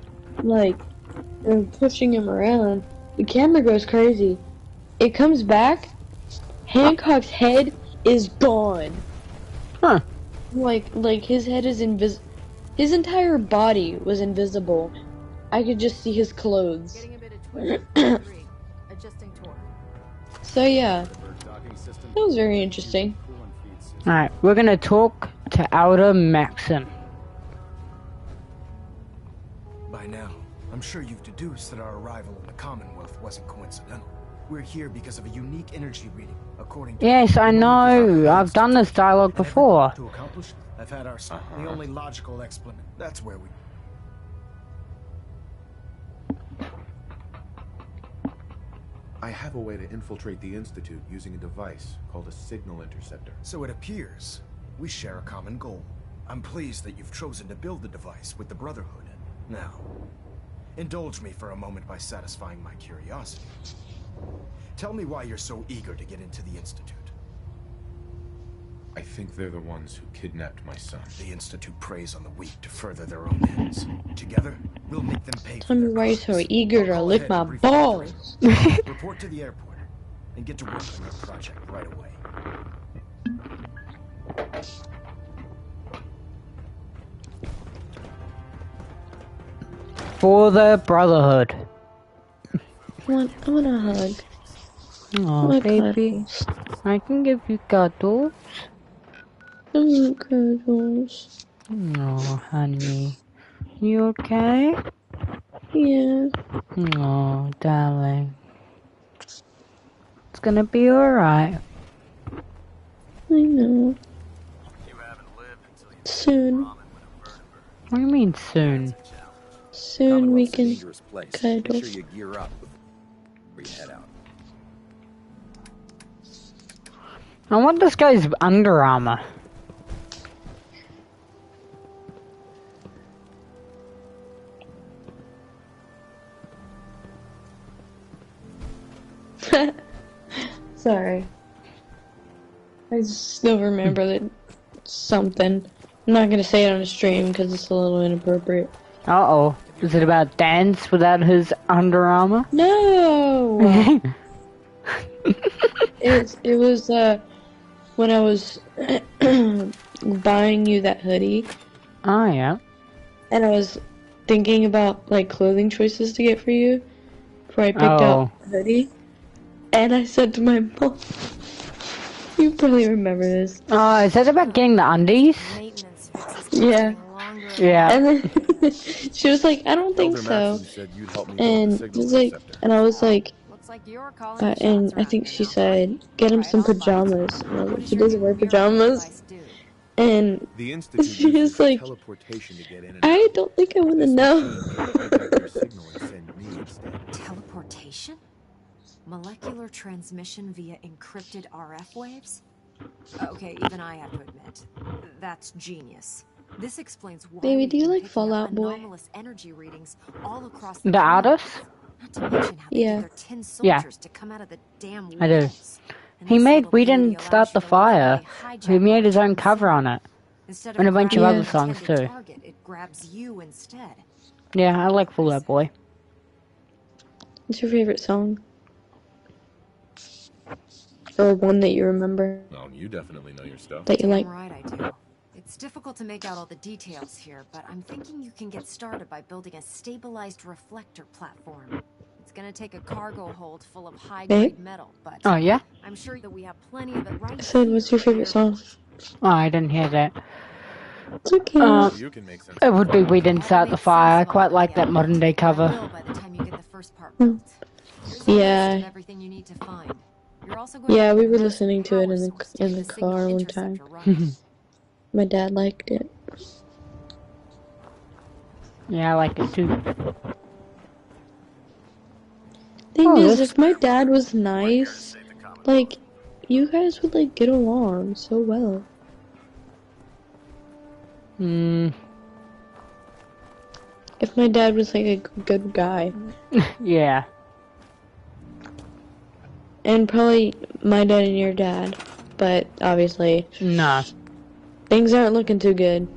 like, and pushing him around. The camera goes crazy. It comes back. Hancock's head is gone. Huh. Like his head is his entire body was invisible. I could just see his clothes. Getting a bit of twitch. Adjusting torque. So yeah, that was very interesting. Alright, we're gonna talk to Outer Maxim. By now, I'm sure you've deduced that our arrival in the Commonwealth wasn't coincidental. We're here because of a unique energy reading, according to... Yes, I know. I've done this dialogue before. To accomplish, I've had our son. The only logical explanation. That's where we... I have a way to infiltrate the Institute using a device called a signal interceptor. So it appears we share a common goal. I'm pleased that you've chosen to build the device with the Brotherhood. Now, indulge me for a moment by satisfying my curiosity. Tell me why you're so eager to get into the Institute. I think they're the ones who kidnapped my son. The Institute preys on the weak to further their own ends. Together, we'll make them pay for Tell me their why you're crimes. so eager to lick my balls. Report to the airport and get to work on your project right away. For the Brotherhood. I want a hug. Oh, baby. I can give you cuddles. I want cuddles. Oh, honey. You okay? Yeah. Oh, darling. It's gonna be alright. I know. Soon. What do you mean soon? Soon we can cuddle. Make sure you gear up before you head out. I want this guy's Under Armour. Sorry. I still remember that something. I'm not gonna say it on the stream because it's a little inappropriate. Uh-oh. Is it about Dance without his Under Armour? No! It was when I was buying you that hoodie. Oh, yeah. And I was thinking about like clothing choices to get for you before I picked out the hoodie. And I said to my mom, you probably remember this. Is that about getting the undies? Yeah. Yeah. And then she was like, I don't think so. And I was like, and I think she said, get him some pajamas. And I was like, he doesn't wear pajamas. And she was like, I don't think I want to know. Teleportation? Molecular transmission via encrypted RF waves? Okay, even I have to admit, that's genius. This explains why Baby, do you like Fallout Boy? anomalous energy readings all across The artist? Not to mention how they get their tin soldiers to come out of the damn walls. I do. He made We Didn't Start the Fire. He made his own cover on it. And a bunch of other songs too. Target, it grabs you instead. Yeah, I like Fallout Boy. What's your favorite song? Or one that you remember? Oh, you definitely know your stuff. That you like? Right, I do. It's difficult to make out all the details here, but I'm thinking you can get started by building a stabilized reflector platform. It's gonna take a cargo hold full of high-grade metal, but oh yeah? I'm sure that we have plenty of it right. I said, what's your favorite song? Oh, I didn't hear that. It's okay. It would be We Didn't Start the Fire. I quite like that modern day cover. Yeah. Yeah, we were listening to it in the car one time. My dad liked it. Yeah, I like it too. Thing is, if my dad was nice, like, you guys would, like, get along so well. If my dad was, like, a good guy. Yeah. And probably my dad and your dad. But, obviously... Nah. Things aren't looking too good.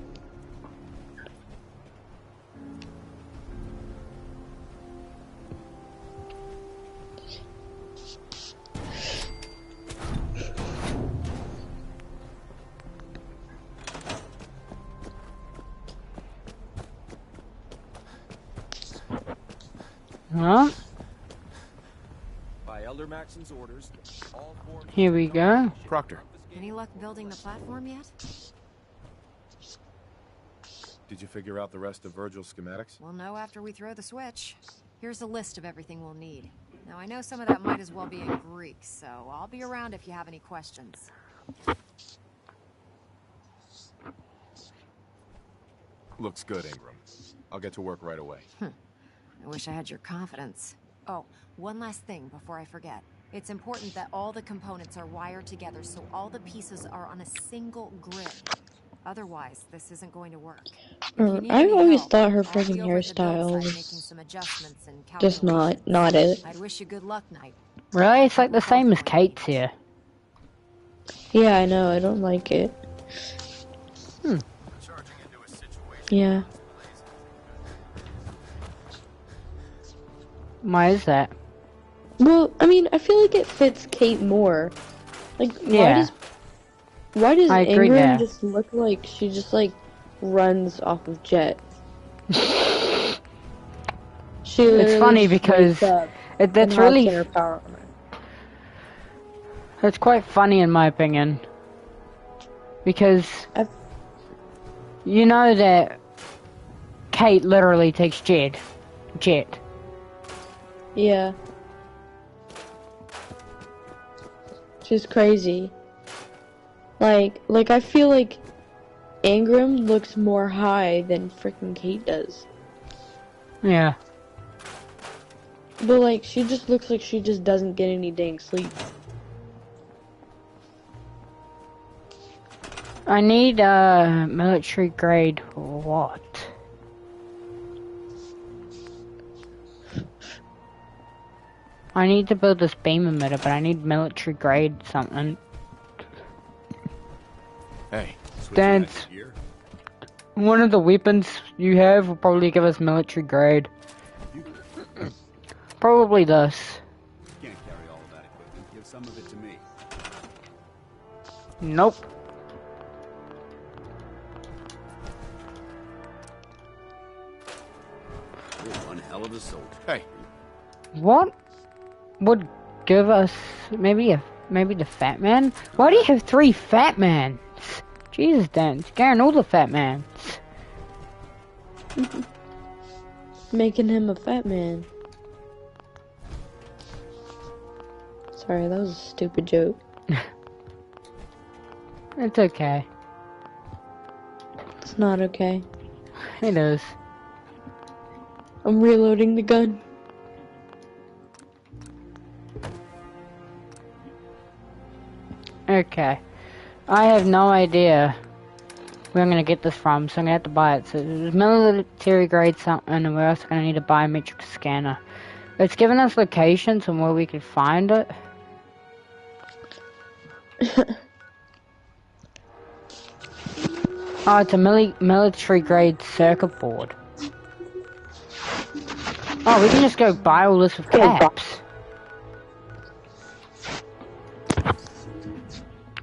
Huh? By Elder Maxon's orders, all four... Here we go. Proctor. Any luck building the platform yet? Did you figure out the rest of Virgil's schematics? We'll know after we throw the switch. Here's a list of everything we'll need. Now, I know some of that might as well be in Greek, so I'll be around if you have any questions. Looks good, Ingram. I'll get to work right away. I wish I had your confidence. Oh, one last thing before I forget. It's important that all the components are wired together so all the pieces are on a single grid. Otherwise, this isn't going to work. I've always thought her freaking hairstyle was just not it. I'd wish you good luck, Knight. Really? It's like the same as Kate's here. Yeah, I know. I don't like it. Yeah. Why is that? Well, I mean, I feel like it fits Kate more. Like, Yeah. why does I agree Ingram there. just look like she just like runs off of Jet? She It's funny just because wakes up and that's hops really in her power armor. it's quite funny in my opinion because you know that Kate literally takes Jet. Yeah. She's crazy. Like I feel like Ingram looks more high than freaking Kate does. Yeah. But like, she just looks like she just doesn't get any dang sleep. I need a military grade what? I need to build this beam emitter, but I need military grade something. Hey, Dance. One of the weapons you have will probably give us military grade. Probably this. Can't carry all of that equipment. Give some of it to me. Nope. You're one hell of a soldier. Hey. What would give us maybe the Fat Man? Why do you have 3 Fat Mans? Jesus, Dan, scaring all the Fat Mans. Making him a fat man. Sorry, that was a stupid joke. It's okay. It's not okay. It is. I'm reloading the gun. Okay. I have no idea where I'm gonna get this from, so I'm gonna have to buy it. So there's military grade something, and we're also gonna need a biometric scanner. It's giving us locations and where we could find it. Oh, it's a military grade circuit board. Oh, we can just go buy all this with caps.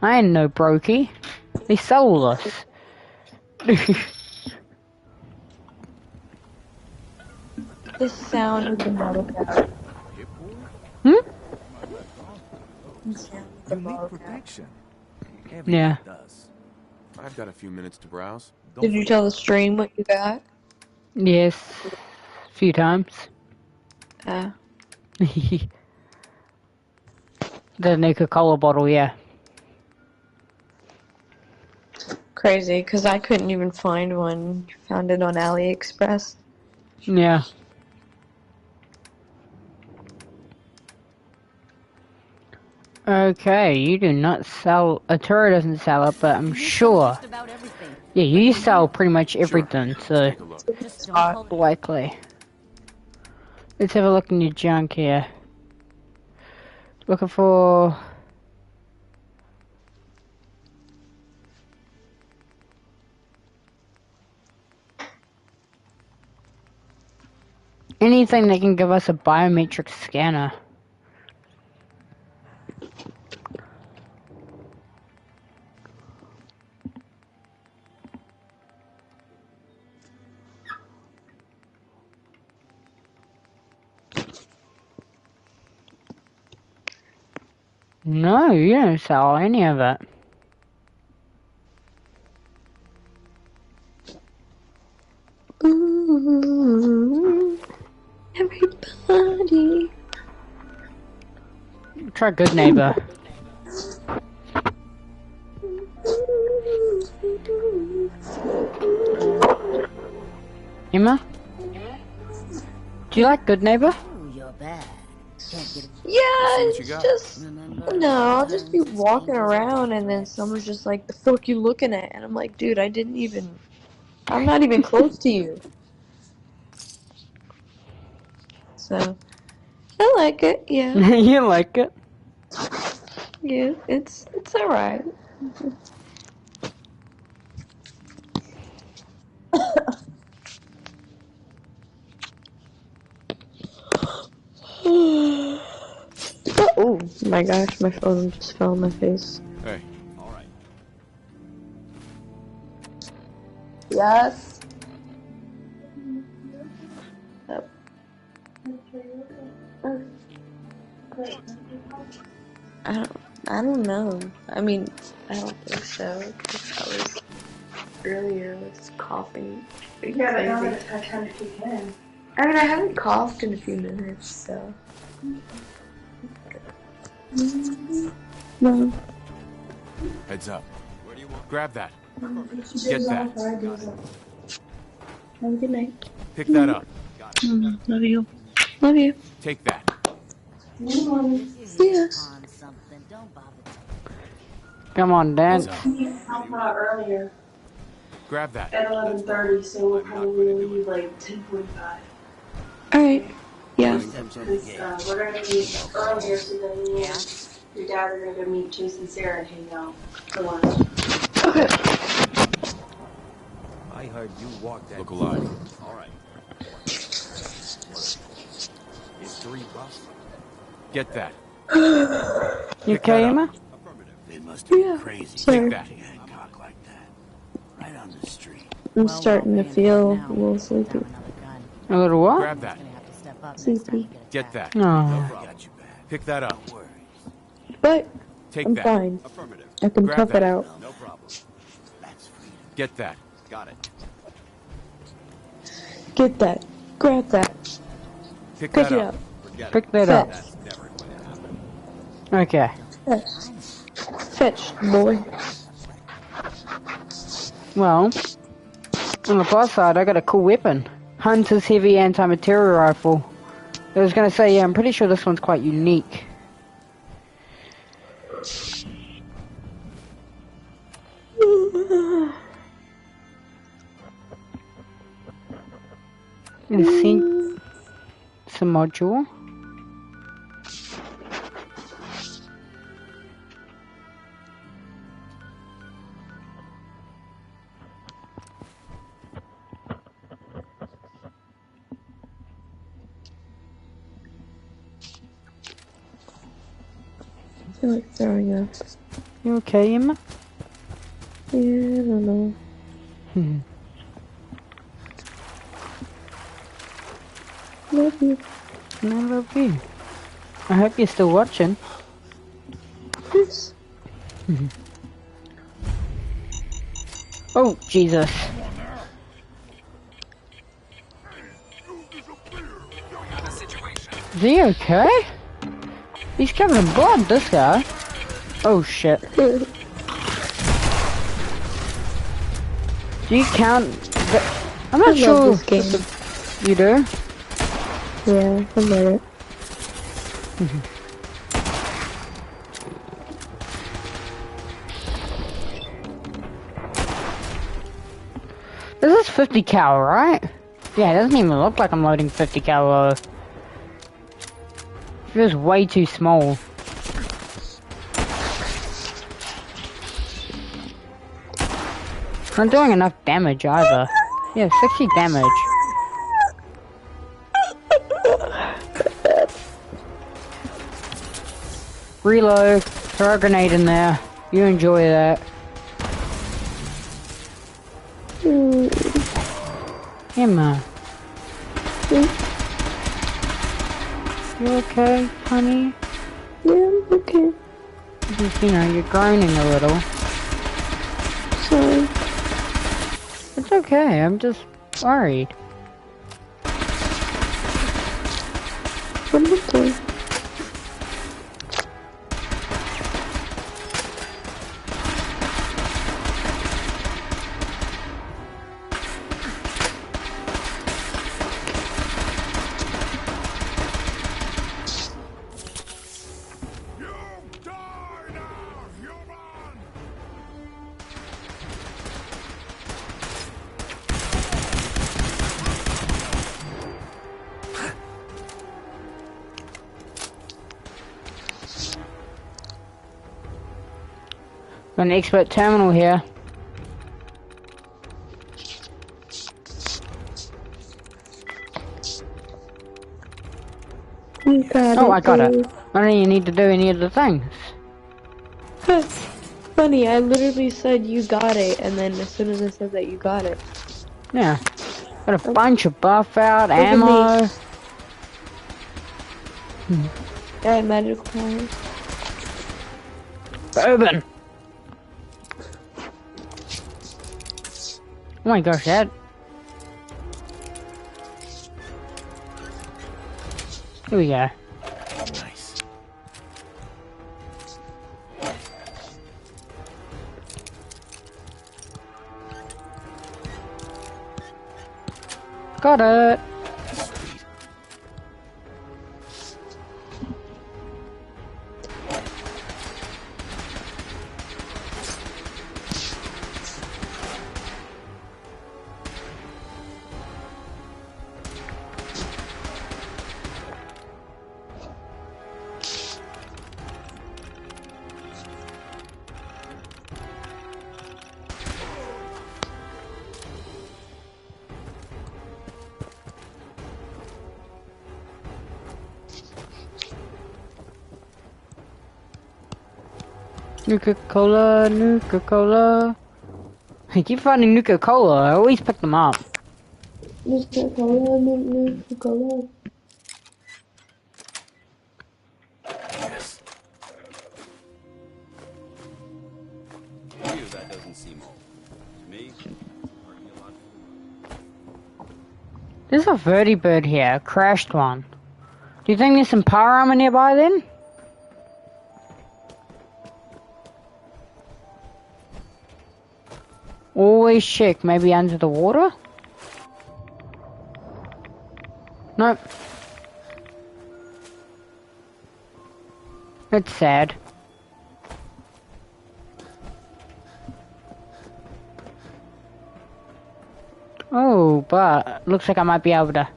I ain't no brokey. They sold us. The sound of the metal cap. You need protection. Yeah. Does. I've got a few minutes to browse. Did you tell the stream what you got? Yes. A few times. The Coca-Cola bottle, yeah. Crazy, because I couldn't even find one. Found it on AliExpress. Yeah. Okay, you do not sell... Atura doesn't sell it, but I'm sure... Yeah, you sell pretty much everything, so... Likely. Let's have a look in your junk here. Looking for... anything that can give us a biometric scanner. No, you don't sell any of it. Ooh, everybody. Try Good Neighbor. Emma? Do you like Good Neighbor? Yeah, it's just, no, I'll just be walking around and then someone's just like, the fuck you looking at? And I'm like, dude, I'm not even close to you. So, I like it, yeah. You like it? Yeah, it's alright. Oh my gosh, my phone just fell on my face. Hey. All right. Yes. Yep. I don't know. I mean, I don't think so. 'Cause I was earlier was coughing. Yeah, but now Crazy. that it's got time to kick in. I mean, I haven't coughed in a few minutes, so. No. Heads up. Where do you want? Grab that. Get that. Have a good night. Pick that up. Love you. Love you. Take that. See ya. Come on, Dan. Help out earlier Grab that. at 11:30, so we'll probably leave like 10:45. Alright. Yeah. Because we're gonna leave earlier, so then me and your dad are gonna go meet Chase and Sarah and hang out for lunch. Okay. I heard you walked that. Look alive. All right. It's $3. Get that. You okay, Emma? They must be crazy. Sorry. Take that. Hancock like that. Right on the street. I'm starting to feel a little sleepy. A little what? Grab that. Sleepy. Get that. Oh. Pick that up. But Take I'm that. fine. Affirmative. I can Grab tough that. it out. No problem. Get that. Got it. Get that. Grab that. Pick Pick that it up. up. Forget Pick it. that up. That's never going to happen. Okay. Fetch, boy. Well, on the plus side, I got a cool weapon. Hunter's Heavy Anti-Material Rifle. I was gonna say, yeah, I'm pretty sure this one's quite unique. It's a module. I feel like throwing up. You okay, Emma? Yeah, I don't know. Love you. I love you. I hope you're still watching. Yes. Oh, Jesus. Is he okay? He's covered in blood, this guy. Oh, shit. Do you count... I'm not sure. Love this game. You do? Yeah, I love it. This is 50 cal, right? Yeah, it doesn't even look like I'm loading 50 cal. It feels way too small. Not doing enough damage either. Yeah, 60 damage. Reload, throw a grenade in there. You enjoy that. Emma. You okay, honey? Yeah, I'm okay. Just, you know, you're groaning a little. Sorry. It's okay, I'm just worried. I'm okay. Got an expert terminal here. You got oh, it, I got it. dude. I don't even need to do any of the things. That's funny. I literally said you got it, and then as soon as I said that you got it. Yeah. Got a bunch of buff out, Look at ammo. I have magical powers. Bourbon. Oh my gosh, that. Here we go. Nice. Got it. Nuka-Cola, Nuka-Cola. I keep finding Nuka-Cola. I always pick them up. Nuka-Cola, Nuka-Cola. Yes. To you, that doesn't seem old. To me, it's already a lot older. There's a vertibird here, a crashed one. Do you think there's some power armor nearby then? Always check, maybe under the water? Nope. That's sad. Oh, but looks like I might be able to,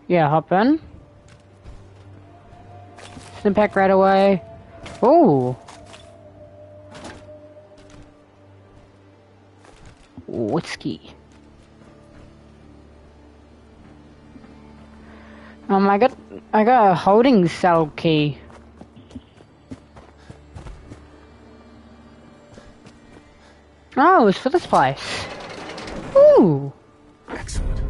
yeah, hop in. Impact right away. Oh. Whiskey. I got a holding cell key. Oh, it's for this place. Ooh. Excellent.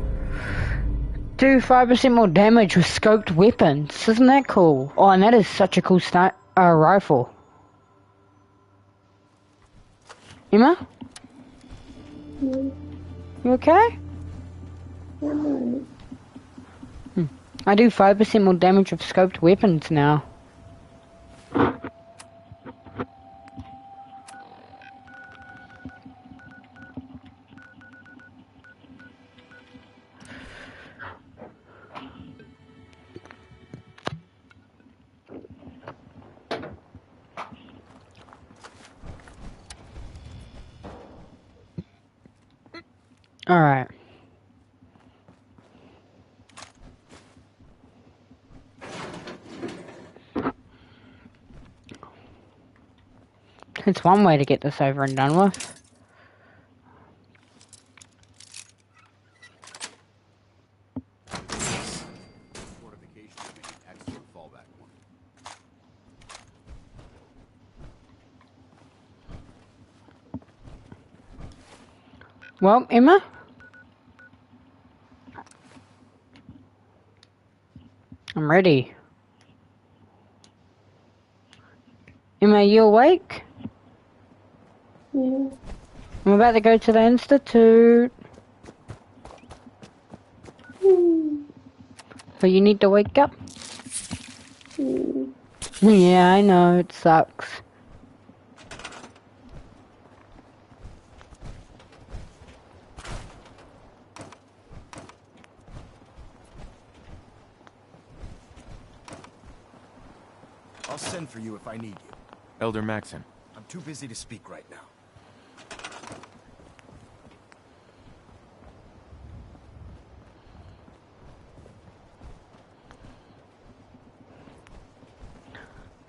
Do 5% more damage with scoped weapons. Isn't that cool? Oh, and that is such a cool rifle. Emma? Yeah. You okay? I do 5% more damage with scoped weapons now. Alright. It's one way to get this over and done with. Fortification would make an excellent fallback point. Well, Emma? I'm ready. Emma, you awake? Yeah. I'm about to go to the institute. So you need to wake up? Yeah, I know, it sucks. I'll send for you if I need you. Elder Maxon. I'm too busy to speak right now.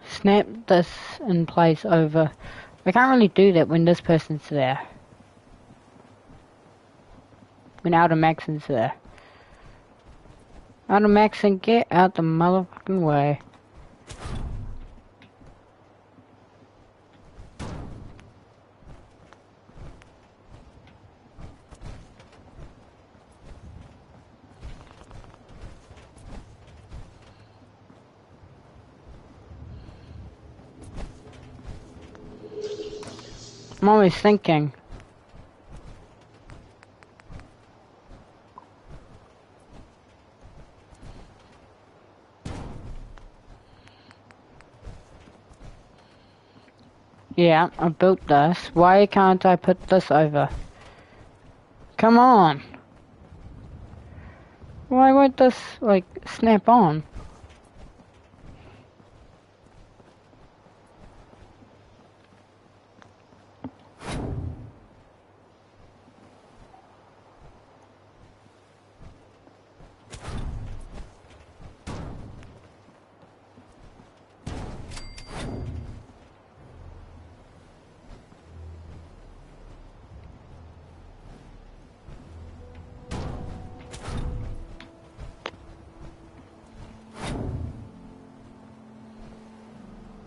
Snap this in place over I can't really do that when this person's there. When Outer Maxon's there. Outer Maxon, get out the motherfucking way. I'm always thinking. Yeah, I built this. Why can't I put this over? Come on. Why won't this, like, snap on?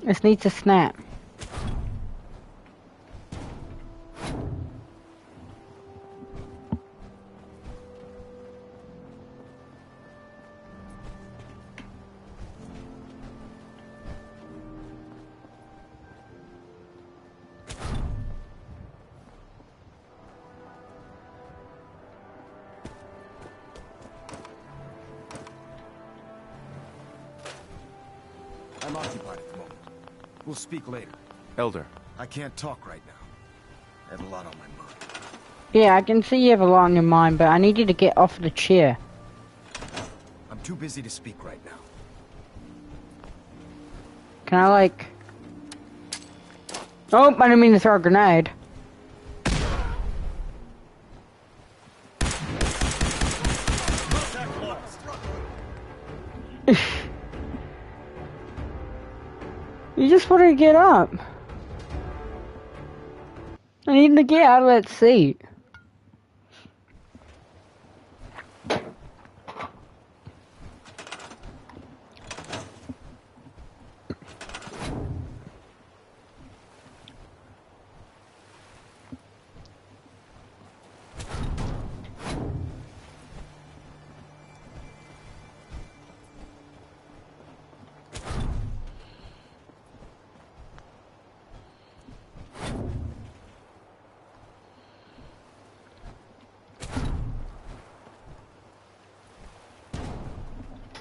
This needs to snap. I'm occupied at the moment. We'll speak later. Elder. I can't talk right now. I have a lot on my mind. Yeah, I can see you have a lot on your mind, but I need you to get off the chair. I'm too busy to speak right now. Can I, like... Oh, I didn't mean to throw a grenade. You just want to get up. I need to get out of that seat.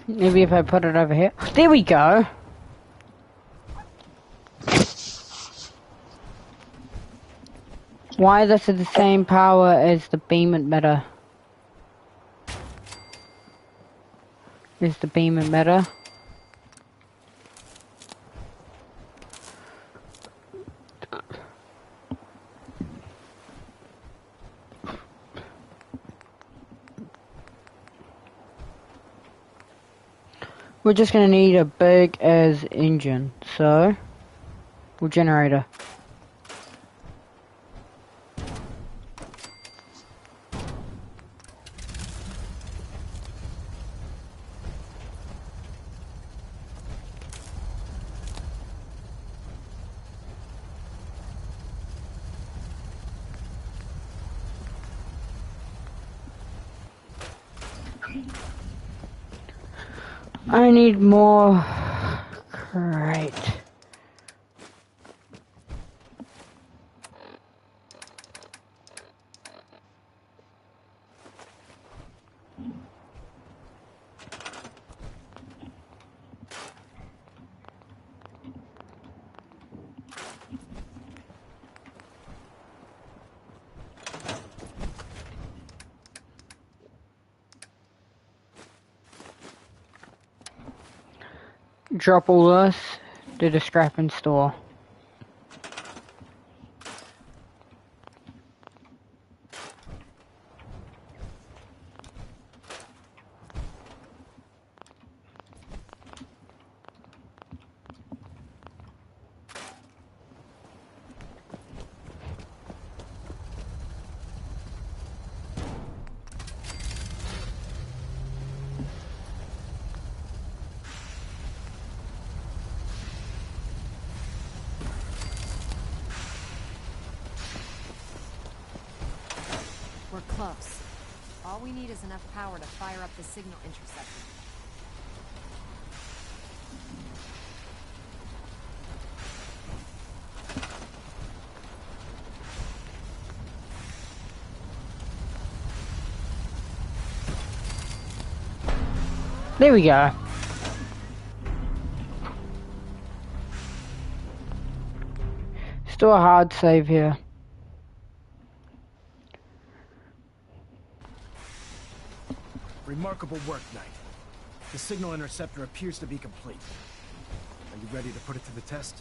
Maybe if I put it over here. There we go. Why this is the same power as the beam emitter? Is the beam emitter? We're just gonna need a big as engine, so we'll generator. I need more crate. Drop all this to the scrapping store. close. All we need is enough power to fire up the signal interceptor. There we go. Still a hard save here. Remarkable work, Knight. The signal interceptor appears to be complete. Are you ready to put it to the test?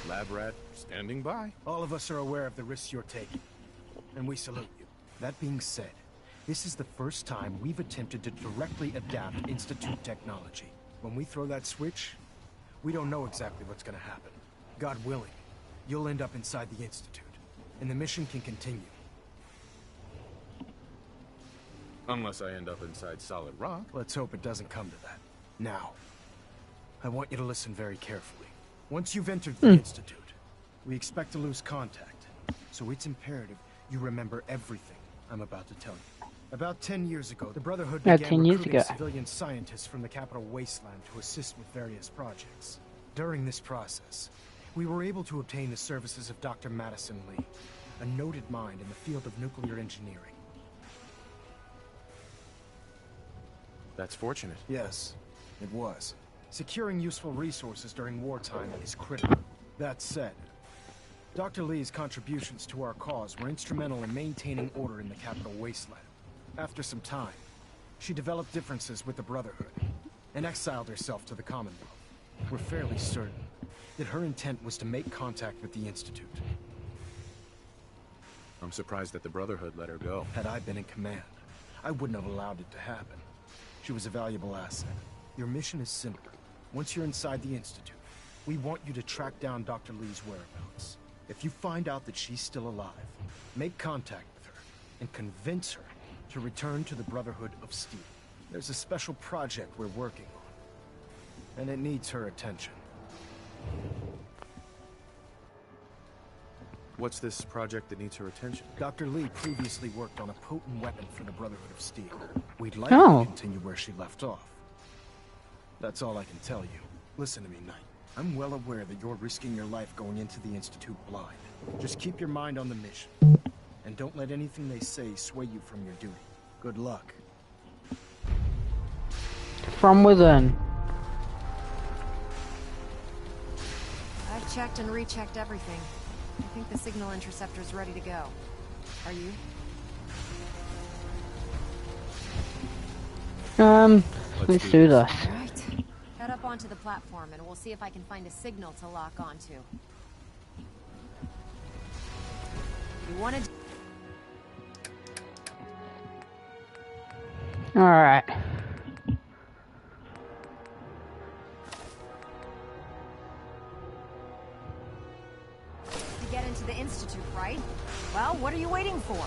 Lab rat, standing by. All of us are aware of the risks you're taking, and we salute you. That being said, this is the first time we've attempted to directly adapt Institute technology. When we throw that switch, we don't know exactly what's gonna happen. God willing, you'll end up inside the Institute, and the mission can continue. Unless I end up inside solid rock. Let's hope it doesn't come to that. Now, I want you to listen very carefully. Once you've entered the Institute, we expect to lose contact, so it's imperative you remember everything I'm about to tell you. About 10 years ago, the Brotherhood began recruiting civilian scientists from the capital wasteland to assist with various projects. During this process, we were able to obtain the services of Dr. Madison Lee, a noted mind in the field of nuclear engineering. That's fortunate. Yes, it was. Securing useful resources during wartime is critical. That said, Dr. Lee's contributions to our cause were instrumental in maintaining order in the capital wasteland. After some time, she developed differences with the Brotherhood and exiled herself to the Commonwealth. We're fairly certain that her intent was to make contact with the Institute. I'm surprised that the Brotherhood let her go. Had I been in command, I wouldn't have allowed it to happen. She was a valuable asset. Your mission is simple. Once you're inside the Institute, we want you to track down Dr. Lee's whereabouts. If you find out that she's still alive, make contact with her and convince her to return to the Brotherhood of Steel. There's a special project we're working on, and it needs her attention. What's this project that needs her attention? Dr. Lee previously worked on a potent weapon for the Brotherhood of Steel. We'd like to continue where she left off. That's all I can tell you. Listen to me, Knight. I'm well aware that you're risking your life going into the Institute blind. Just keep your mind on the mission. And don't let anything they say sway you from your duty. Good luck. From within. I've checked and rechecked everything. I think the signal interceptor's ready to go. Are you? Let's do this. All right. Head up onto the platform and we'll see if I can find a signal to lock onto. You want to... Alright. To get into the Institute, right? Well, what are you waiting for?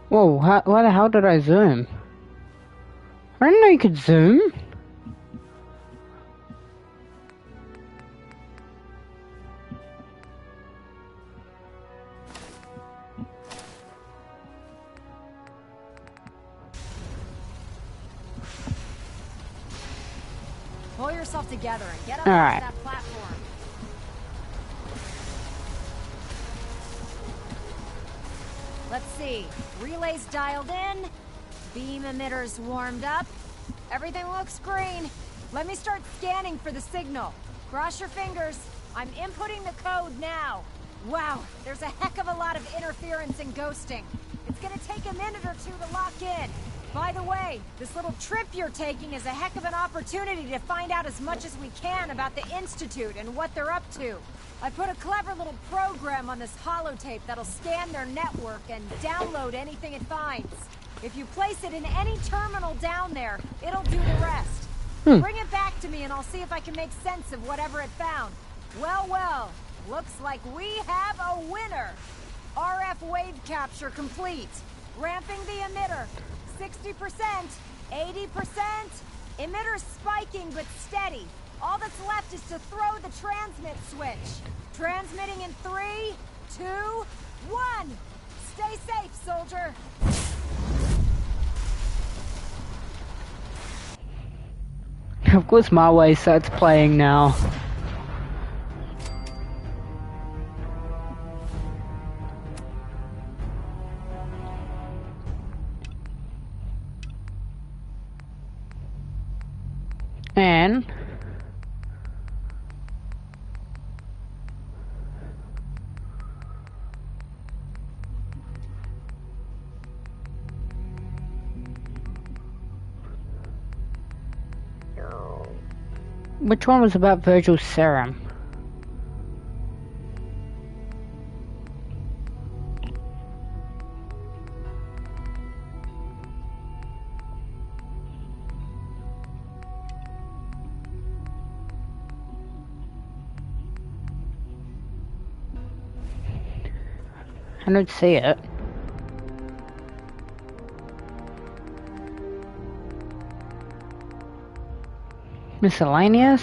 Whoa, why the hell did I zoom? I didn't know you could zoom. Pull yourself together and get up onto that platform. Let's see. Relays dialed in. Beam emitters warmed up. Everything looks green. Let me start scanning for the signal. Cross your fingers. I'm inputting the code now. Wow, there's a heck of a lot of interference and ghosting. It's gonna take a minute or two to lock in. By the way, this little trip you're taking is a heck of an opportunity to find out as much as we can about the Institute and what they're up to. I put a clever little program on this holotape that'll scan their network and download anything it finds. If you place it in any terminal down there, it'll do the rest. Bring it back to me and I'll see if I can make sense of whatever it found. Well, looks like we have a winner. RF wave capture complete. Ramping the emitter. 60%, 80%. Emitter spiking but steady. All that's left is to throw the transmit switch. Transmitting in 3, 2, 1. Stay safe, soldier. Of course, my way starts playing now. And which one was about Virgil's serum? I don't see it. Miscellaneous?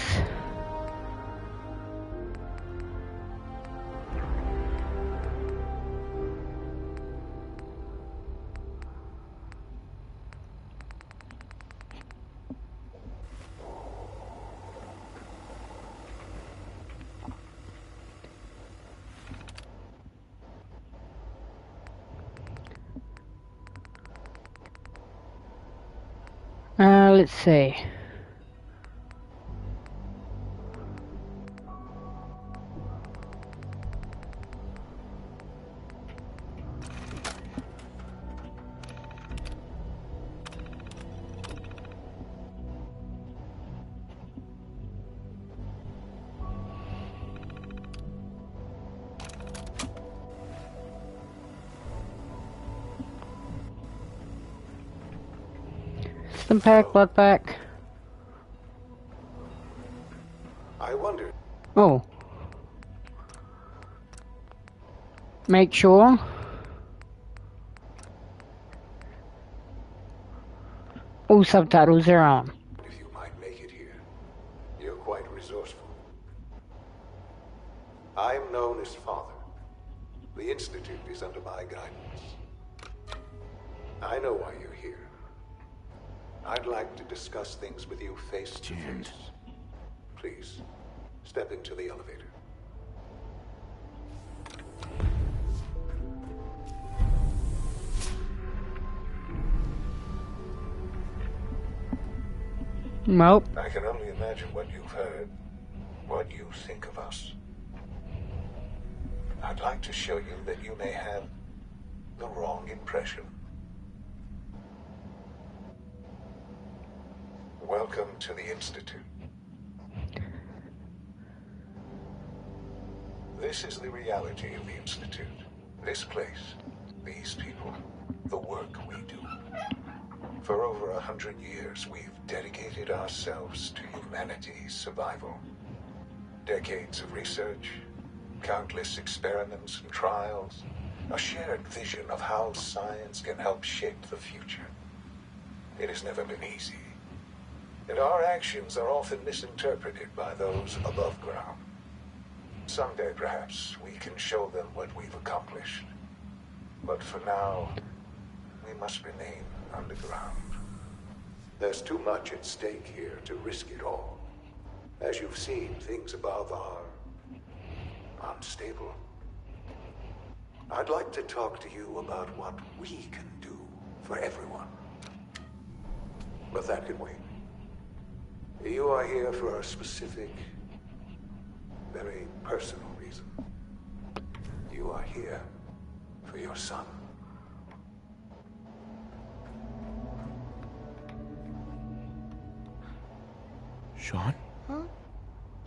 Let's see. Some pack, blood pack. I wondered. Oh. Make sure. All subtitles are on. If you might make it here. You're quite resourceful. I'm known as Father. The Institute is under my guidance. I know why you're here. I'd like to discuss things with you face to face. Please, step into the elevator. Nope. I can only imagine what you've heard, what you think of us. I'd like to show you that you may have the wrong impression. Welcome to the Institute. This is the reality of the Institute. This place, these people, the work we do. For over 100 years, we've dedicated ourselves to humanity's survival. Decades of research, countless experiments and trials, a shared vision of how science can help shape the future. It has never been easy. And our actions are often misinterpreted by those above ground. Someday, perhaps, we can show them what we've accomplished. But for now, we must remain underground. There's too much at stake here to risk it all. As you've seen, things above are unstable. I'd like to talk to you about what we can do for everyone. But that can wait. You are here for a specific, very personal reason. You are here for your son. Sean? Huh?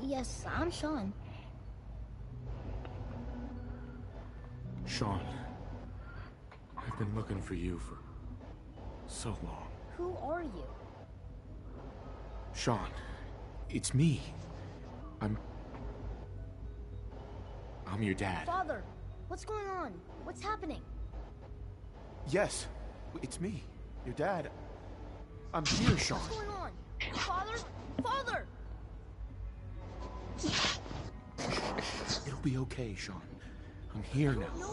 Yes, I'm Sean. Sean. I've been looking for you for so long. Who are you? Sean, it's me. I'm your dad. Father, what's going on? What's happening? Yes, it's me, your dad. I'm here, Sean. What's going on? Father? Father! It'll be okay, Sean. I'm here now. No,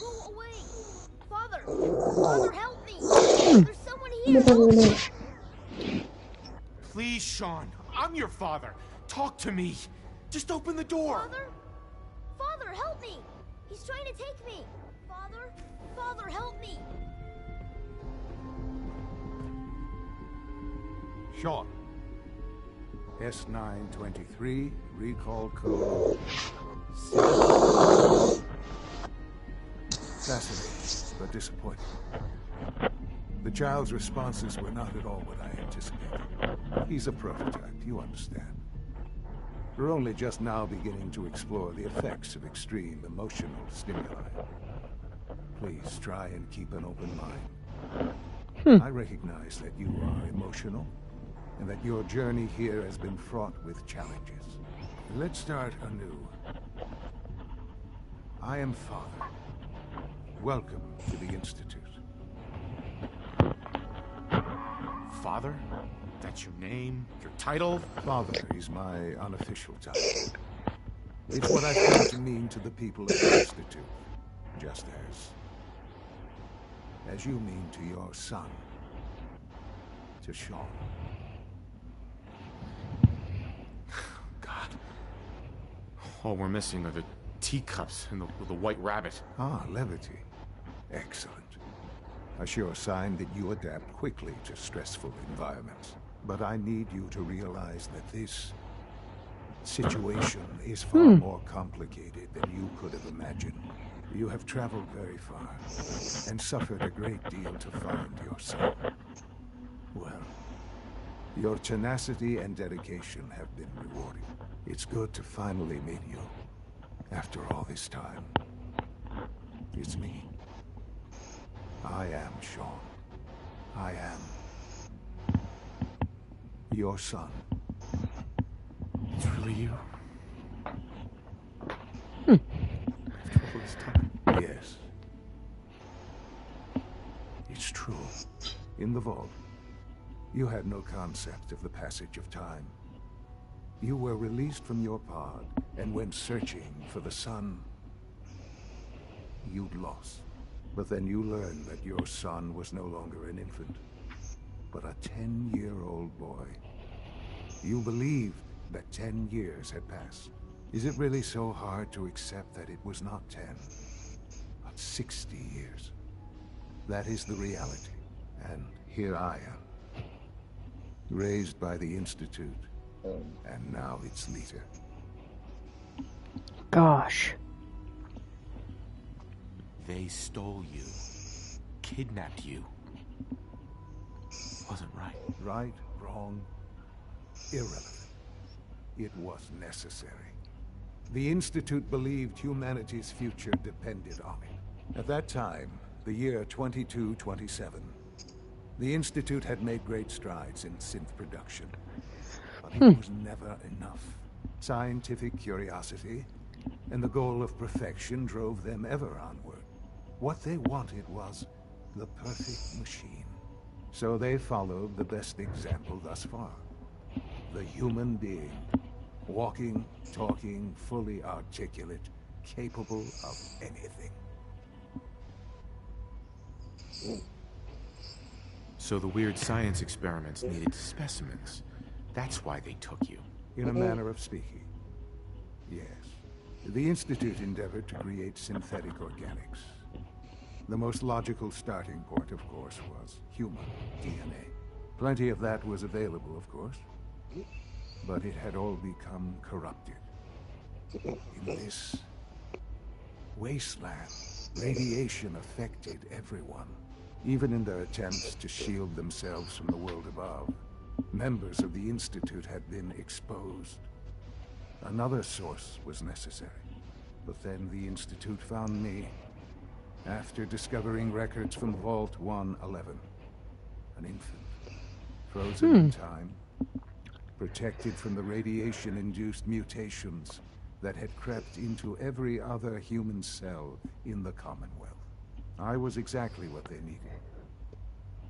go away! Father! Father, help me! There's someone here! Help me! Please, Sean. I'm your father. Talk to me. Just open the door. Father? Father, help me! He's trying to take me! Father? Father, help me! Sean. S923, recall code. Fascinating, but disappointing. The child's responses were not at all what I anticipated. He's a prototype, you understand. We're only just now beginning to explore the effects of extreme emotional stimuli. Please try and keep an open mind. I recognize that you are emotional, and that your journey here has been fraught with challenges. Let's start anew. I am Father. Welcome to the Institute. Father? That's your name? Your title? Father is my unofficial title. It's what I've come to mean to the people of the Institute. Just as you mean to your son. To Sean. God. All we're missing are the teacups and the white rabbit. Ah, levity. Excellent. A sure sign that you adapt quickly to stressful environments. But I need you to realize that this situation is far more complicated than you could have imagined. You have traveled very far, and suffered a great deal to find your son. Well, your tenacity and dedication have been rewarded. It's good to finally meet you, after all this time. It's me. I am Sean. I am your son. It's really you? Yes. It's true. In the vault, you had no concept of the passage of time. You were released from your pod and went searching for the son you'd lost. But then you learned that your son was no longer an infant, but a 10-year-old boy. You believed that 10 years had passed. Is it really so hard to accept that it was not 10, but 60 years? That is the reality. And here I am, raised by the Institute, and now its leader. Gosh. They stole you. Kidnapped you. Wasn't right. Right, wrong, irrelevant. It was necessary. The Institute believed humanity's future depended on it. At that time, the year 2227, the Institute had made great strides in synth production. But it was never enough. Scientific curiosity and the goal of perfection drove them ever onward. What they wanted was the perfect machine. So they followed the best example thus far. The human being. Walking, talking, fully articulate, capable of anything. So the weird science experiments needed specimens. That's why they took you. In a manner of speaking. Yes. The Institute endeavored to create synthetic organics. The most logical starting point, of course, was human DNA. Plenty of that was available, of course. But it had all become corrupted. In this wasteland, radiation affected everyone, even in their attempts to shield themselves from the world above. Members of the Institute had been exposed. Another source was necessary. But then the Institute found me after discovering records from Vault 111. An infant, frozen in time, protected from the radiation-induced mutations that had crept into every other human cell in the Commonwealth. I was exactly what they needed.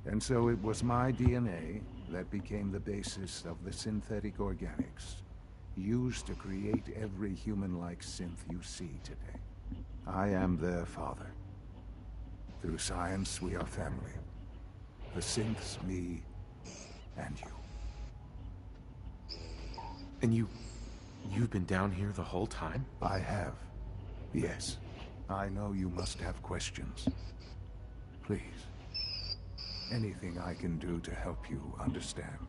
And so it was my DNA that became the basis of the synthetic organics used to create every human-like synth you see today. I am their father. Through science, we are family. The synths, me, and you. And you've been down here the whole time? I have. Yes. I know you must have questions. Please. Anything I can do to help you understand.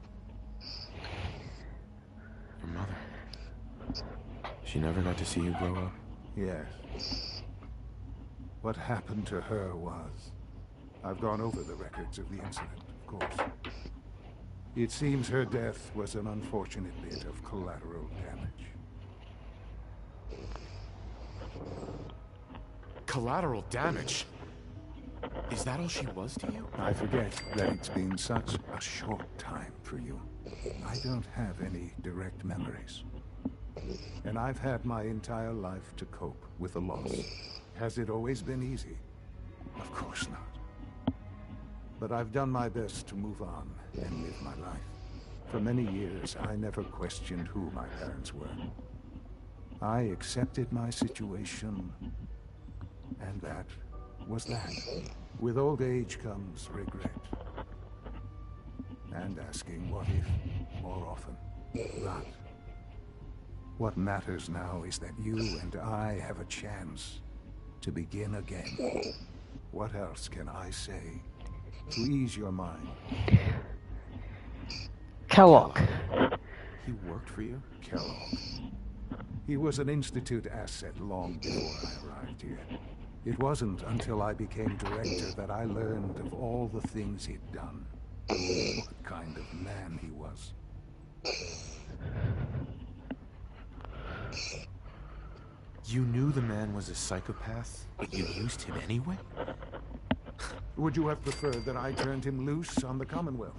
Your mother. She never got to see you grow up? Yes. What happened to her was... I've gone over the records of the incident, of course. It seems her death was an unfortunate bit of collateral damage. Collateral damage? Is that all she was to you? I forget that it's been such a short time for you. I don't have any direct memories. And I've had my entire life to cope with the loss. Has it always been easy? Of course not. But I've done my best to move on and live my life. For many years, I never questioned who my parents were. I accepted my situation, and that was that. With old age comes regret. And asking what if more often. But what matters now is that you and I have a chance to begin again. What else can I say to ease your mind? Kellogg. He worked for you? Kellogg. He was an Institute asset long before I arrived here. It wasn't until I became director that I learned of all the things he'd done. What kind of man he was. You knew the man was a psychopath, but you used him anyway? Would you have preferred that I turned him loose on the Commonwealth?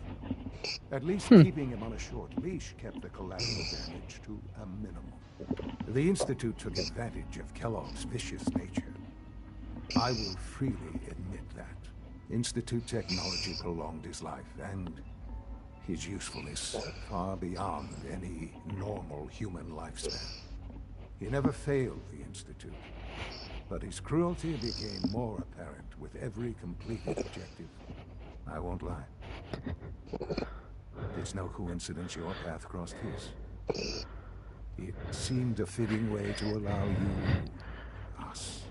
At least keeping him on a short leash kept the collateral damage to a minimum. The Institute took advantage of Kellogg's vicious nature. I will freely admit that. Institute technology prolonged his life, and his usefulness far beyond any normal human lifespan. He never failed the Institute, but his cruelty became more apparent with every completed objective. I won't lie. It's no coincidence your path crossed his. It seemed a fitting way to allow you, us,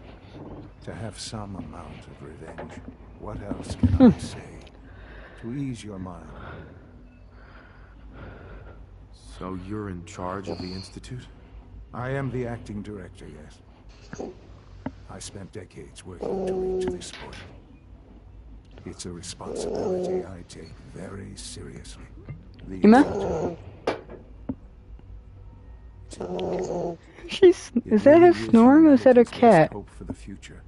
to have some amount of revenge. What else can I say to ease your mind? So you're in charge of the Institute? I am the acting director, yes. I spent decades working to reach this point. It's a responsibility I take very seriously. Is that her snoring or is that a cat? Hope for the future,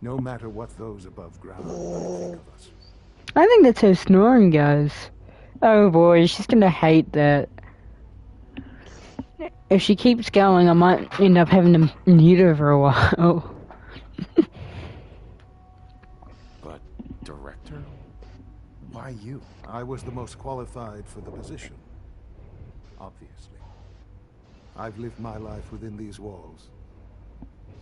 no matter what those above ground might think of us. I think that's her snoring, guys. Oh boy, she's gonna hate that. If she keeps going, I might end up having to mute her for a while. But director? Why you? I was the most qualified for the position. Obviously. I've lived my life within these walls.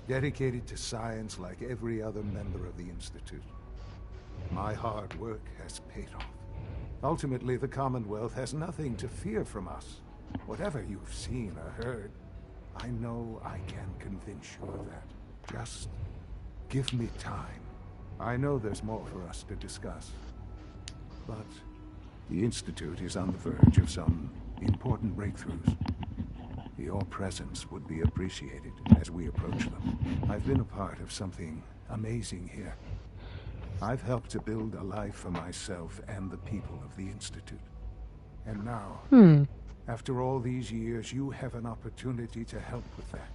Dedicated to science like every other member of the Institute. My hard work has paid off. Ultimately, the Commonwealth has nothing to fear from us. Whatever you've seen or heard, I know I can convince you of that. Just give me time. I know there's more for us to discuss. But the Institute is on the verge of some important breakthroughs. Your presence would be appreciated as we approach them. I've been a part of something amazing here. I've helped to build a life for myself and the people of the Institute. And now, after all these years, you have an opportunity to help with that.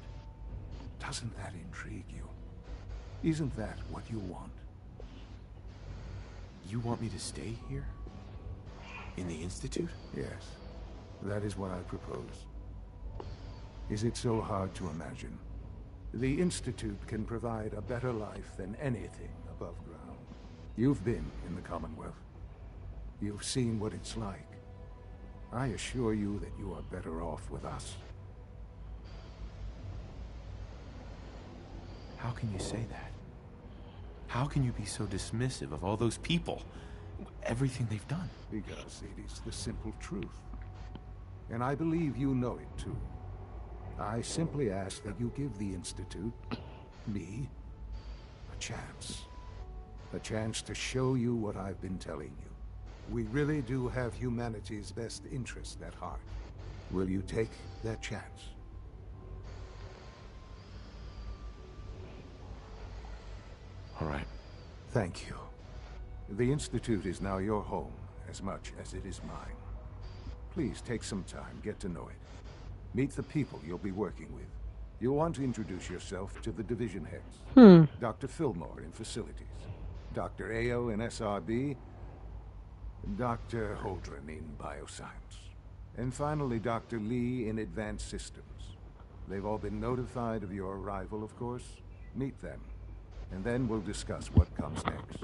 Doesn't that intrigue you? Isn't that what you want? You want me to stay here? In the Institute? Yes, that is what I propose. Is it so hard to imagine? The Institute can provide a better life than anything above ground. You've been in the Commonwealth. You've seen what it's like. I assure you that you are better off with us. How can you say that? How can you be so dismissive of all those people? Everything they've done? Because it is the simple truth. And I believe you know it too. I simply ask that you give the Institute, me, a chance. A chance to show you what I've been telling you. We really do have humanity's best interest at heart. Will you take that chance? All right. Thank you. The Institute is now your home as much as it is mine. Please take some time, get to know it. Meet the people you'll be working with. You'll want to introduce yourself to the division heads. Dr. Fillmore in facilities, Dr. Ao in SRB, Dr. Holdren in bioscience, and finally Dr. Lee in advanced systems. They've all been notified of your arrival, of course. Meet them, and then we'll discuss what comes next.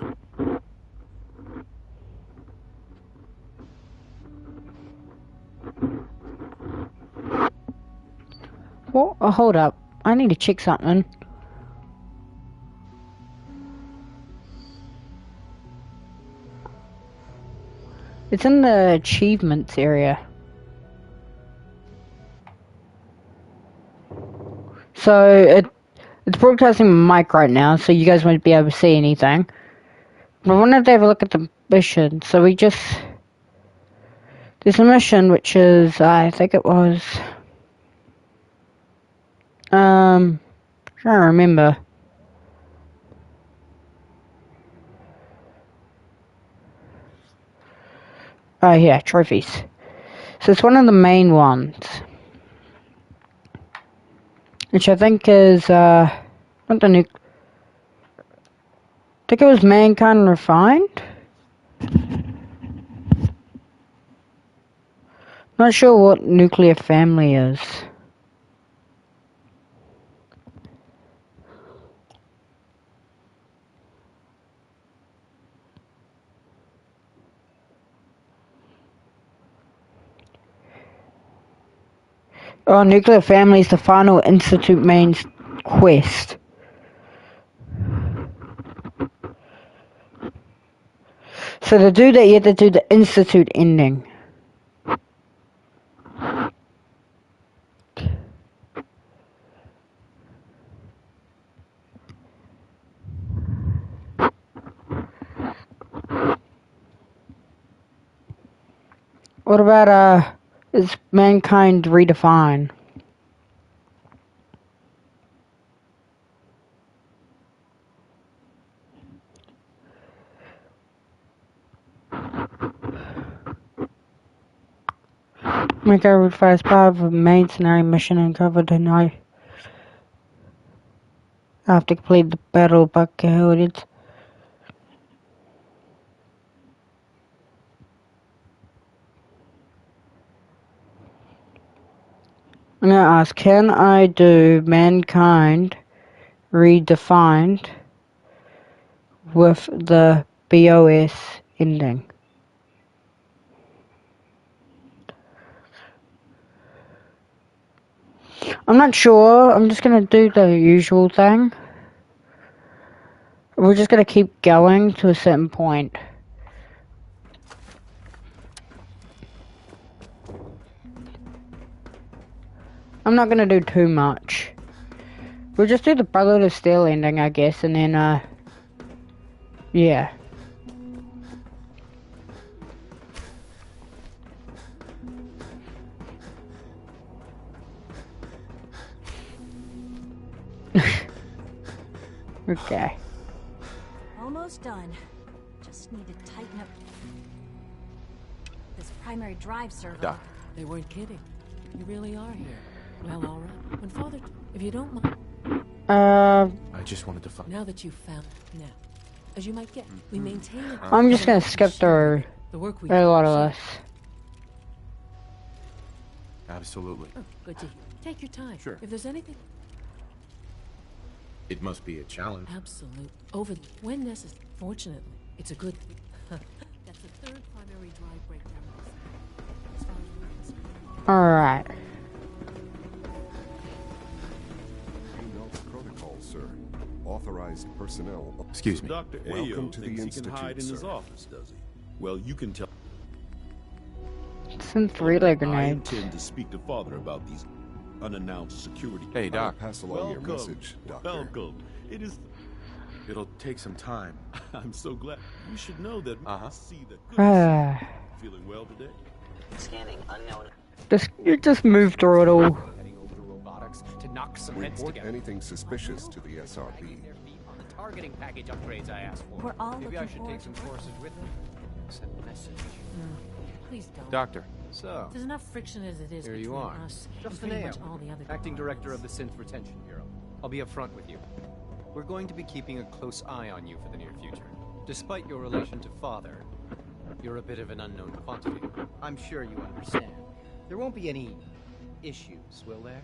Well, hold up. I need to check something. It's in the achievements area. So it's broadcasting my mic right now, so you guys won't be able to see anything. But I wanted to have a look at the mission. So there's a mission which is, I think it was, trying to remember. Oh yeah, trophies. So it's one of the main ones. Which I think is, not the new, I think it was Mankind Refined? Not sure what nuclear family is. Oh, nuclear family is the final Institute main quest. So to do that, you have to do the Institute ending. What about, is Mankind Redefined? Mankind Redefined is part of the main scenario mission and covered tonight. After complete the battle of Buckhead. I'm gonna ask, can I do Mankind Redefined with the BOS ending? I'm not sure. I'm just gonna do the usual thing. We're just gonna keep going to a certain point. I'm not gonna do too much. We'll just do the Brotherhood of Steel ending, I guess, and then, yeah. Okay. Almost done. Just need to tighten up. this primary drive server. Doc. They weren't kidding. You really are here. Well, all right. When Father, if you don't mind. I just wanted to find. Now that you've found now, as you might get, we maintain. I'm just gonna skip through the work we a lot of this. Absolutely. Oh, good to hear. Take your time. Sure. If there's anything. It must be a challenge. Absolute. When necessary. Fortunately, it's a good thing. That's the third primary drive breakdown. As far as we're concerned. Alright. Protocol, sir. Authorized personnel. Excuse me. Dr. Welcome Ayo to the thinks he Institute, can hide in his sir. office, does he? Well, you can tell. Some three-layer I grenades. intend to speak to Father about these unannounced security. Hey, Doc. I'll pass along your message, Doctor. Welcome. It is. It'll take some time. I'm so glad. You should know that. See the good. Feeling well today? Scanning unknown. Just move through it all. Heading over to robotics to knock some heads Report together. anything suspicious to the SRB. The targeting package upgrades I asked for. We're all Maybe I looking should forward take some to courses with me. Send a message. Please don't. Doctor. So, There's enough friction as it is here between you are. us and Justin pretty much Ayo, all the other Acting departments. Director of the Synth Retention Bureau. I'll be upfront with you. We're going to be keeping a close eye on you for the near future. Despite your relation to Father, you're a bit of an unknown quantity. I'm sure you understand. There won't be any issues, will there?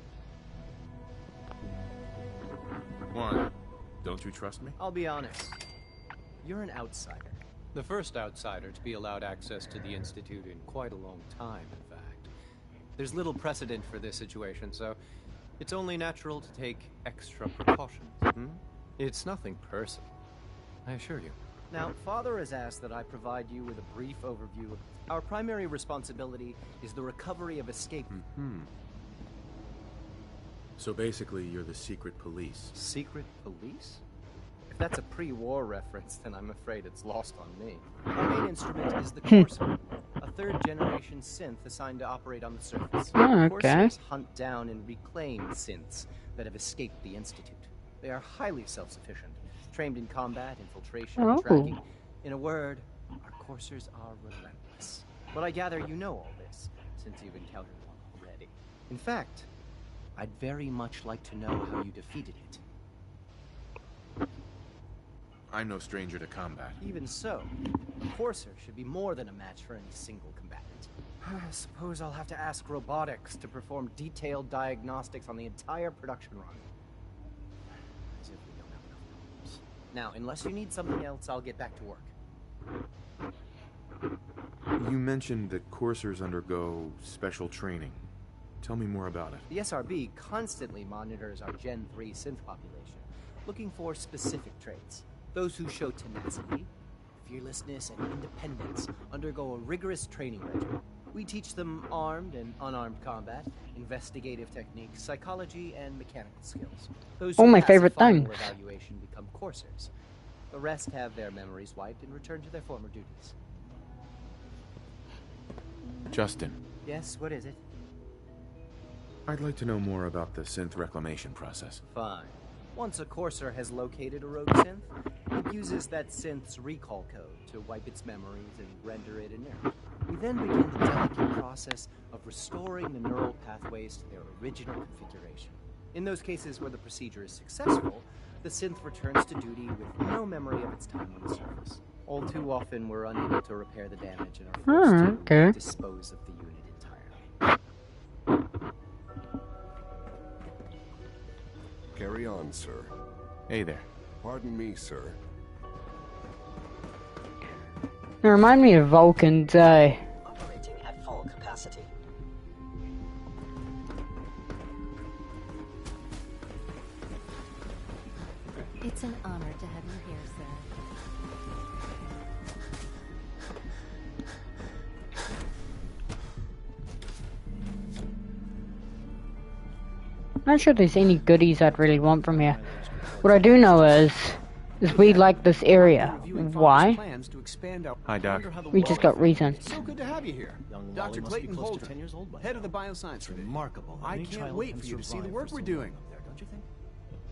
One. Don't you trust me? I'll be honest. You're an outsider. The first outsider to be allowed access to the Institute in quite a long time, in fact. There's little precedent for this situation, so it's only natural to take extra precautions. It's nothing personal, I assure you. Now, Father has asked that I provide you with a brief overview. Our primary responsibility is the recovery of escape. So basically, you're the secret police. Secret police? If that's a pre-war reference, then I'm afraid it's lost on me. Our main instrument is the Corsair, a third-generation synth assigned to operate on the surface. Oh, okay. Corsairs hunt down and reclaim synths that have escaped the Institute. They are highly self-sufficient, trained in combat, infiltration, and tracking. In a word, our Corsairs are relentless. But I gather you know all this, since you've encountered one already. In fact, I'd very much like to know how you defeated it. I'm no stranger to combat. Even so, a Corsair should be more than a match for any single combatant. I suppose I'll have to ask robotics to perform detailed diagnostics on the entire production run. As if we don't have enough problems. Now, unless you need something else, I'll get back to work. You mentioned that coursers undergo special training. Tell me more about it. The SRB constantly monitors our Gen 3 synth population, looking for specific traits. Those who show tenacity, fearlessness, and independence undergo a rigorous training regimen. We teach them armed and unarmed combat, investigative techniques, psychology, and mechanical skills. Those who my pass favorite a final things. evaluation become coursers. The rest have their memories wiped and return to their former duties. Justin. Yes, what is it? I'd like to know more about the synth reclamation process. Fine. Once a Corsair has located a rogue synth, it uses that synth's recall code to wipe its memories and render it inert. We then begin the delicate process of restoring the neural pathways to their original configuration. In those cases where the procedure is successful, the synth returns to duty with no memory of its time on the surface. All too often, we're unable to repair the damage and are forced to dispose of the unit entirely. Carry on, sir. Hey there. Pardon me, sir. They remind me of Vulcans, Operating at full capacity. It's an honor to have you here, sir. Not sure there's any goodies I'd really want from here. What I do know is we like this area. Why? Hi, Doc. We just got reason. So good to have you here. Dr. Clayton Holter, head of the bioscience division. Remarkable. I can't wait for you to see the work we're doing.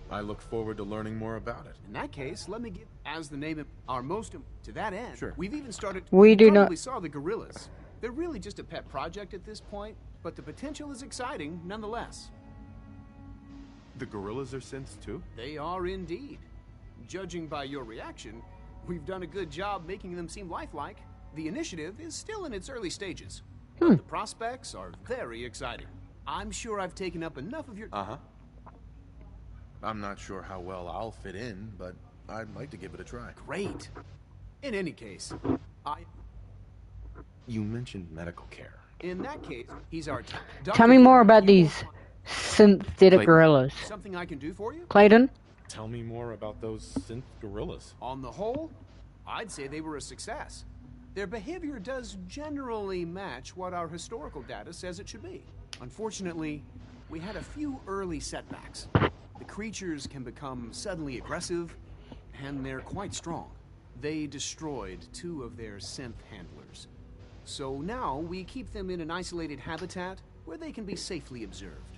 I look forward to learning more about it. In that case, let me give, as the name of our most, to that end, Sure. we've even started, We do probably not- saw the gorillas. They're really just a pet project at this point, but the potential is exciting nonetheless. The gorillas are synths too? They are indeed. Judging by your reaction, we've done a good job making them seem lifelike. The initiative is still in its early stages, but the prospects are very exciting. I'm sure I've taken up enough of your... Uh-huh. I'm not sure how well I'll fit in, but I'd like to give it a try. Great. In any case, You mentioned medical care. In that case, he's our... Tell me more about these synthetic gorillas. Something I can do for you? Clayton? Tell me more about those synth gorillas. On the whole, I'd say they were a success. Their behavior does generally match what our historical data says it should be. Unfortunately, we had a few early setbacks. The creatures can become suddenly aggressive, and they're quite strong. They destroyed 2 of their synth handlers. So now we keep them in an isolated habitat where they can be safely observed.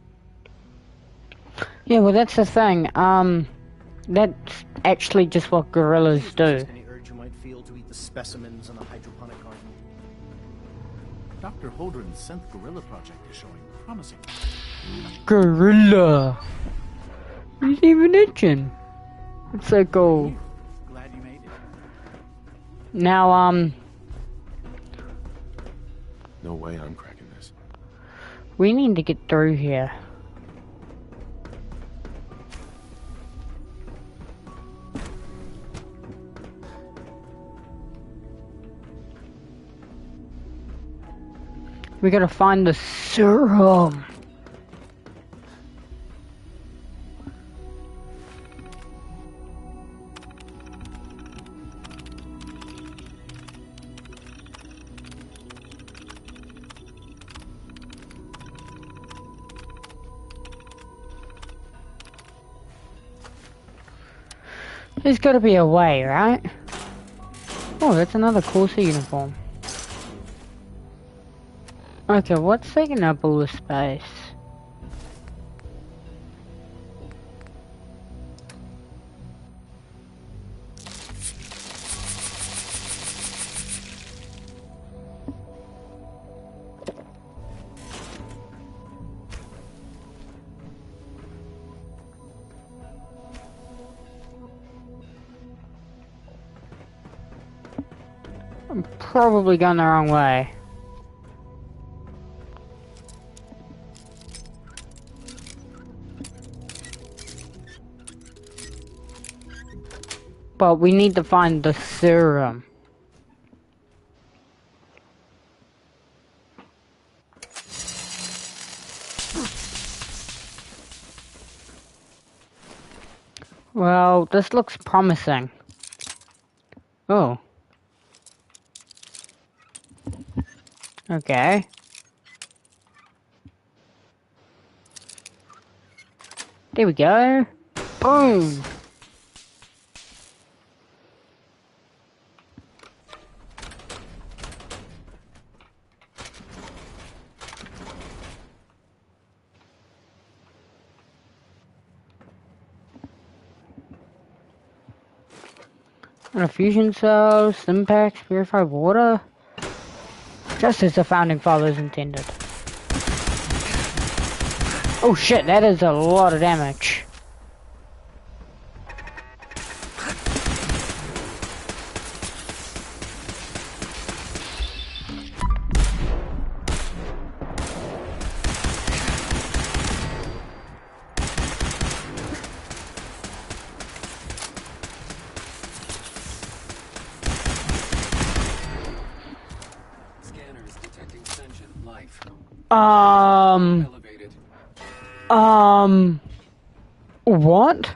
Yeah, well that's the thing. That's actually just what gorillas do. Any urge you might feel to eat the specimens in the hydroponic garden? Dr. Holdren's synth gorilla project is showing promising. Gorilla. He's even itching. It's so cool. Glad you made it. Now, No way I'm cracking this. we need to get through here. We gotta find the serum. There's gotta be a way, right? Oh, that's another Corsa uniform. Okay, what's taking up all the space? I'm probably going the wrong way. But we need to find the serum. Well, this looks promising. Oh. Okay. There we go. Boom. And a fusion cell, Stimpaks, purified water. Just as the founding fathers intended. Oh shit, that is a lot of damage. What?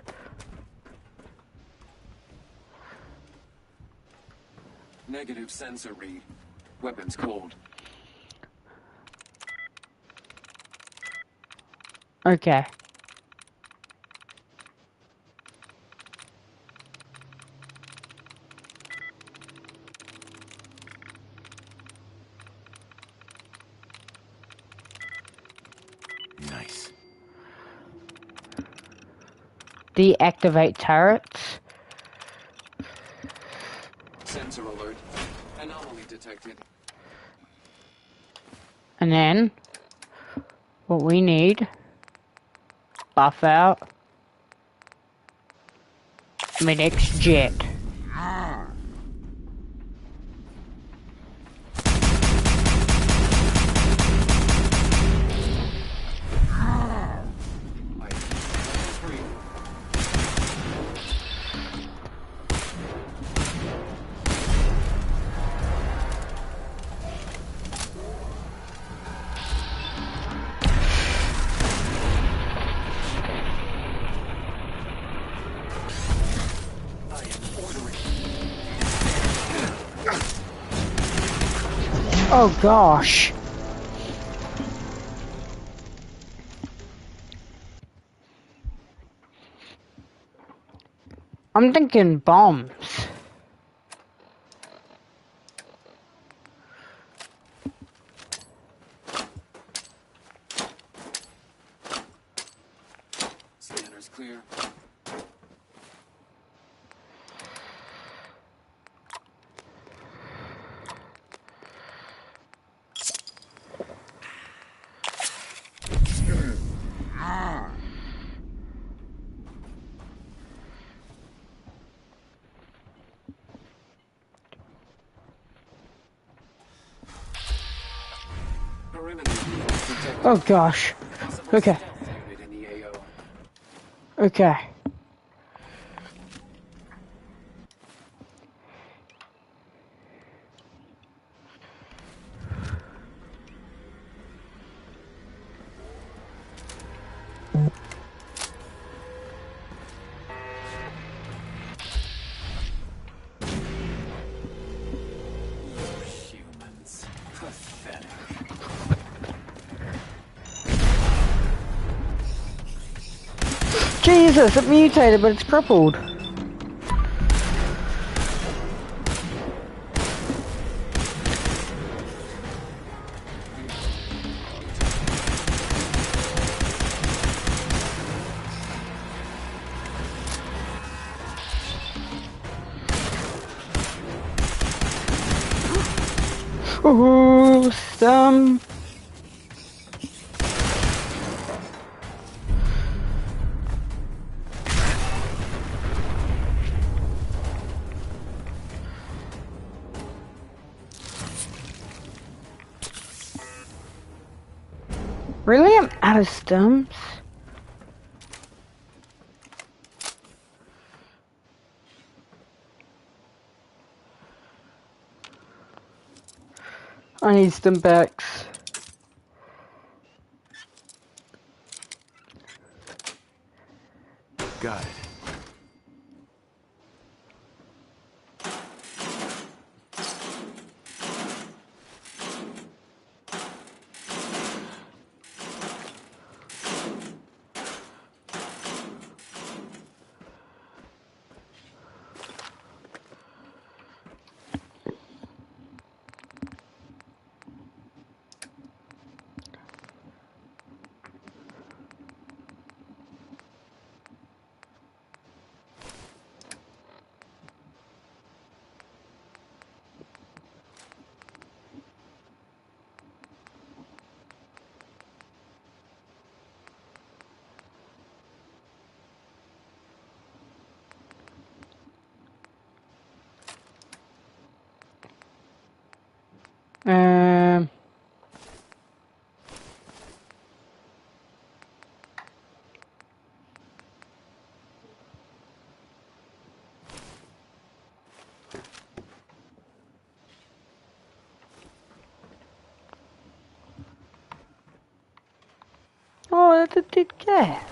Negative sensor read. Weapons cold. Okay. Nice. Deactivate turrets. Sensor alert. Anomaly detected. And then, what we need, buff out, Medic's jet. Oh gosh. I'm thinking bombs. Scanner's clear. Oh gosh. Okay. Okay. Humans. Pathetic. Jesus, it mutated, but it's crippled. Ooh, some. Really? I'm out of stumps? I need stim packs. Got it. Oh, that's a good cat.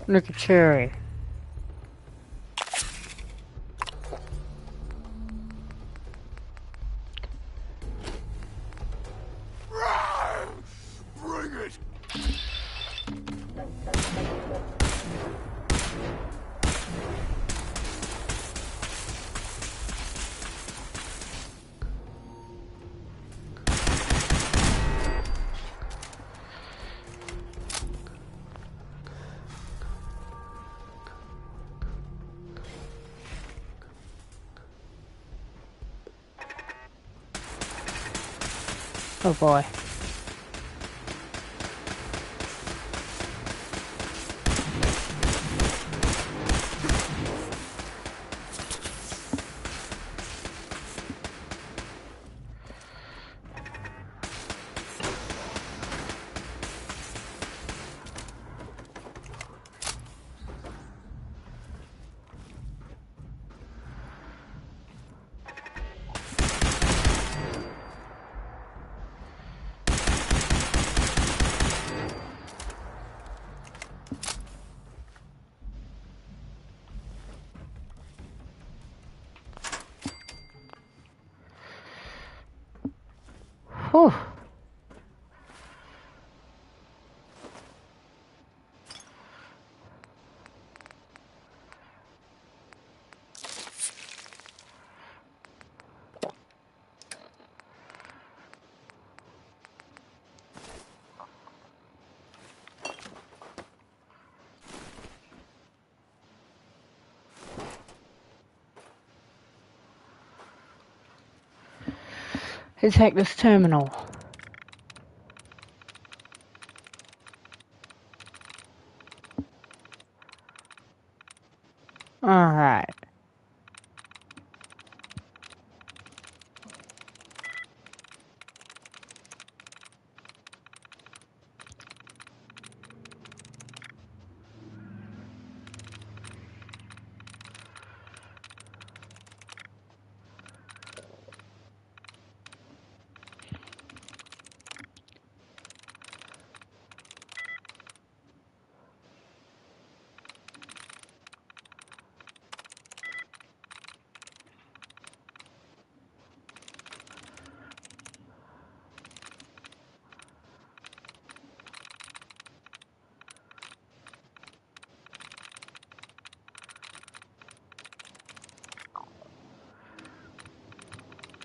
Look at Cherry. Oh boy. Whew. Let's hack this terminal. Alright.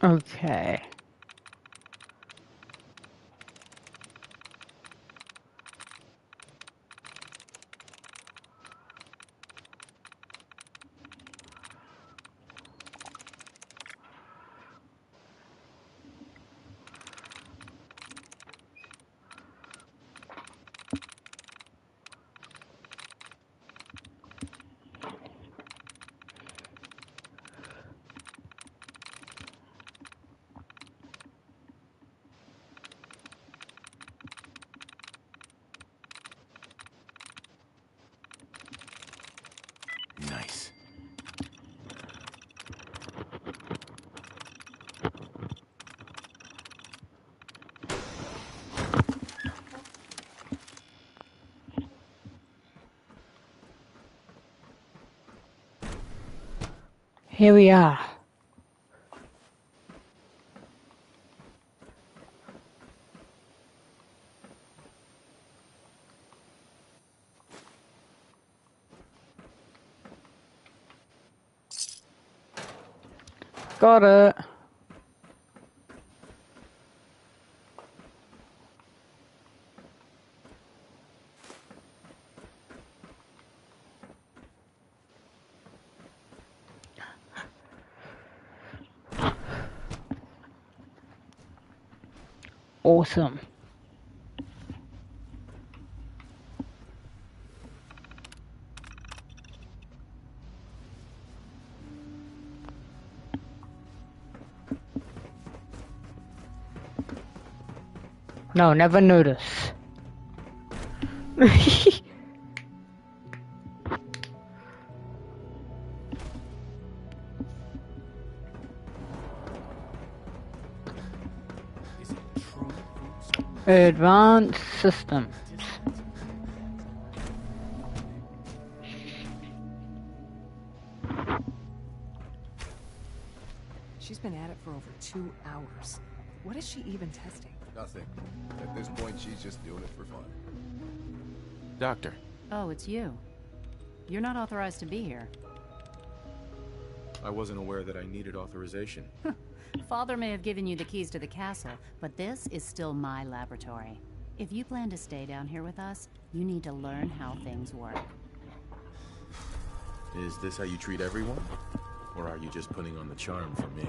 Okay. Nice. Here we are. Got it. Awesome. No, never notice. Advanced system. She's been at it for over 2 hours. What is she even testing? Nothing. At this point, she's just doing it for fun. Doctor. Oh, it's you. You're not authorized to be here. I wasn't aware that I needed authorization. Father may have given you the keys to the castle, but this is still my laboratory. If you plan to stay down here with us, you need to learn how things work. Is this how you treat everyone? Or are you just putting on the charm for me?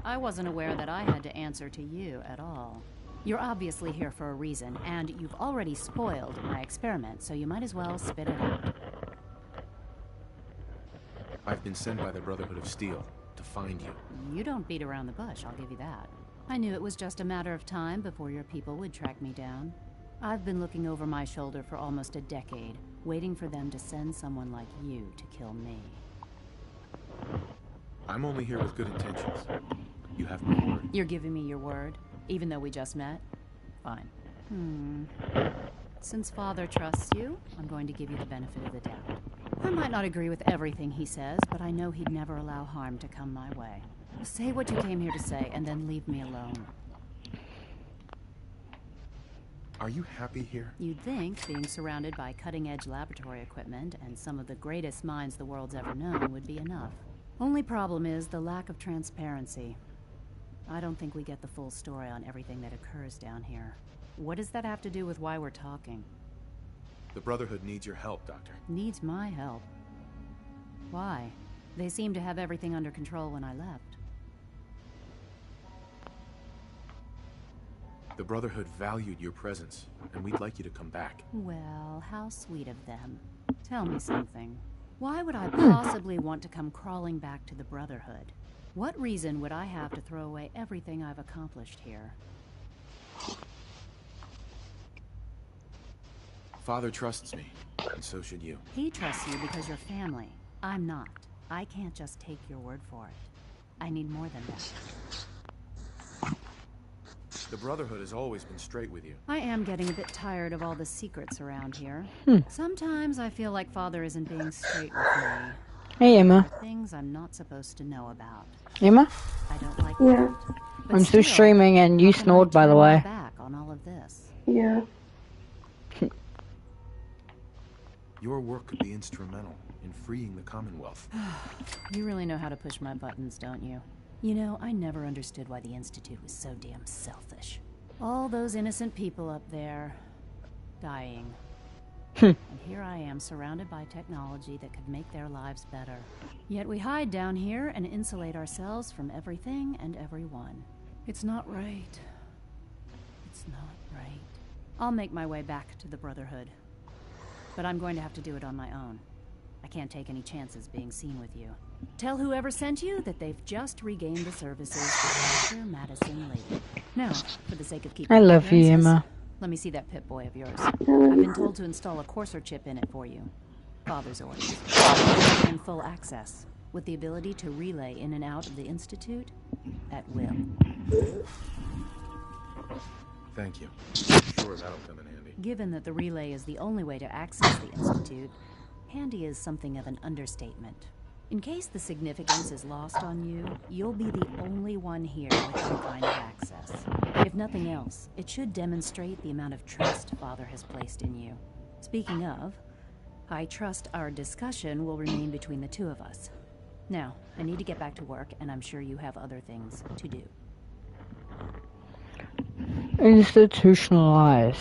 I wasn't aware that I had to answer to you at all. You're obviously here for a reason, and you've already spoiled my experiment, so you might as well spit it out. I've been sent by the Brotherhood of Steel to find you. You don't beat around the bush, I'll give you that. I knew it was just a matter of time before your people would track me down. I've been looking over my shoulder for almost a decade, waiting for them to send someone like you to kill me. I'm only here with good intentions. You have my word. You're giving me your word, even though we just met? Fine. Since Father trusts you, I'm going to give you the benefit of the doubt. I might not agree with everything he says, but I know he'd never allow harm to come my way. Say what you came here to say, and then leave me alone. Are you happy here? You'd think being surrounded by cutting-edge laboratory equipment and some of the greatest minds the world's ever known would be enough. Only problem is the lack of transparency. I don't think we get the full story on everything that occurs down here. What does that have to do with why we're talking? The Brotherhood needs your help, Doctor. Needs my help? Why? They seemed to have everything under control when I left. The Brotherhood valued your presence, and we'd like you to come back. Well, how sweet of them. Tell me something. Why would I possibly want to come crawling back to the Brotherhood? What reason would I have to throw away everything I've accomplished here? Father trusts me, and so should you. He trusts you because you're family. I'm not. I can't just take your word for it. I need more than that. The Brotherhood has always been straight with you. I am getting a bit tired of all the secrets around here. Hmm. Sometimes I feel like Father isn't being straight with me. Hey, Emma. There are things I'm not supposed to know about. Emma? I don't like Yeah. that. But I'm still streaming and you snored, by the way. Back on all of this. Yeah. Your work could be instrumental in freeing the Commonwealth. You really know how to push my buttons, don't you? You know, I never understood why the Institute was so damn selfish. All those innocent people up there, dying. And here I am, surrounded by technology that could make their lives better. Yet we hide down here and insulate ourselves from everything and everyone. It's not right. It's not right. I'll make my way back to the Brotherhood. But I'm going to have to do it on my own. I can't take any chances being seen with you. Tell whoever sent you that they've just regained the services of Dr. Madison Lee. Now, for the sake of keeping I love you, appearances, Emma. let me see that Pip-Boy of yours. I've been told to install a courser chip in it for you. Father's orders. And full access, with the ability to relay in and out of the Institute at will. Thank you. Sure, that'll come in handy. Given that the relay is the only way to access the Institute, handy is something of an understatement. In case the significance is lost on you, you'll be the only one here with some kind of access. If nothing else, it should demonstrate the amount of trust Father has placed in you. Speaking of, I trust our discussion will remain between the two of us. Now, I need to get back to work, and I'm sure you have other things to do. Institutionalize.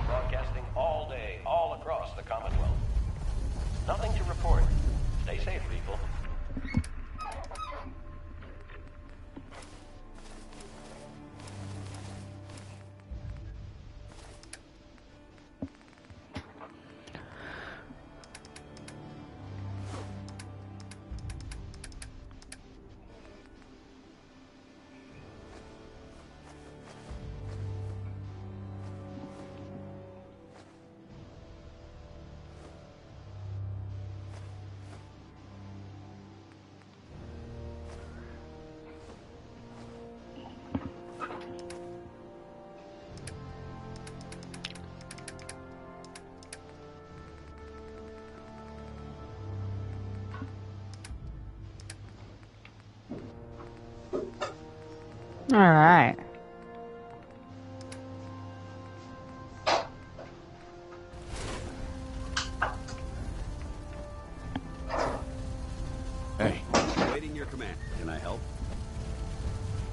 Broadcasting all day, all across the Commonwealth. Nothing to report. Stay safe, people. Alright.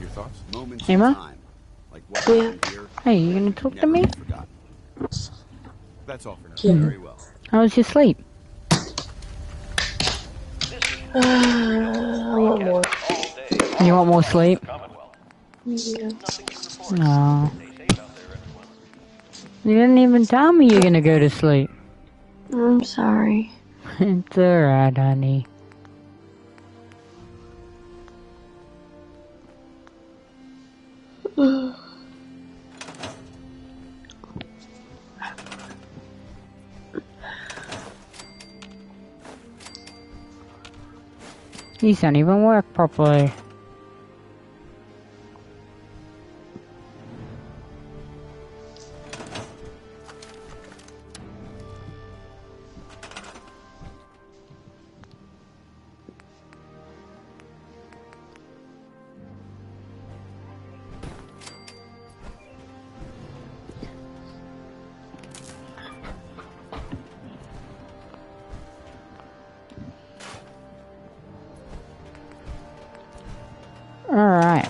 your thoughts? Moments Emma? in time. Like what happened here. Hey, you gonna talk to me? Forgotten. That's all for now. Very well. How was your sleep? I want more. You want more sleep? Yeah. No. You didn't even tell me you're gonna go to sleep. I'm sorry. It's alright, honey. These don't even work properly. Alright.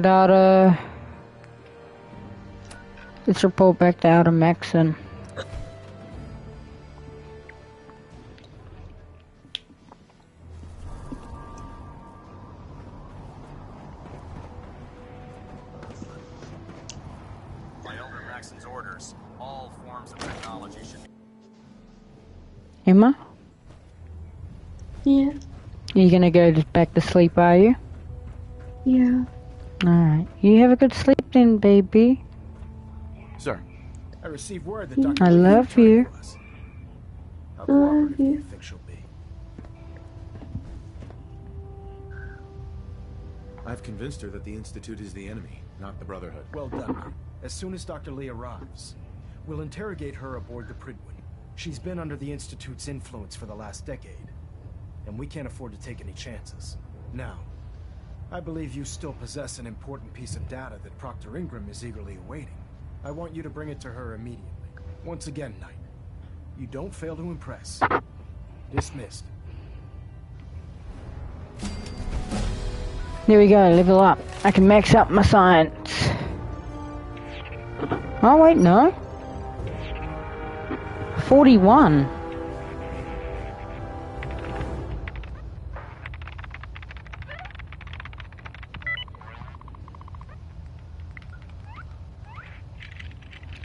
Data. Let's report back to Outer Maxon. By Elder Maxon's orders, all forms of technology should be... Emma? Yeah. You gonna go back to sleep, are you? Yeah. Alright. You have a good sleep then, baby. Sir. I received word that Dr. I love you. How cooperative do you think she'll be? I've convinced her that the Institute is the enemy, not the Brotherhood. Well done, man. As soon as Dr. Lee arrives, we'll interrogate her aboard the Prydwen. She's been under the Institute's influence for the last decade, and we can't afford to take any chances. Now, I believe you still possess an important piece of data that Proctor Ingram is eagerly awaiting. I want you to bring it to her immediately. Once again, Knight, you don't fail to impress. Dismissed. There we go, level up. I can max up my science. Oh wait, no. 41.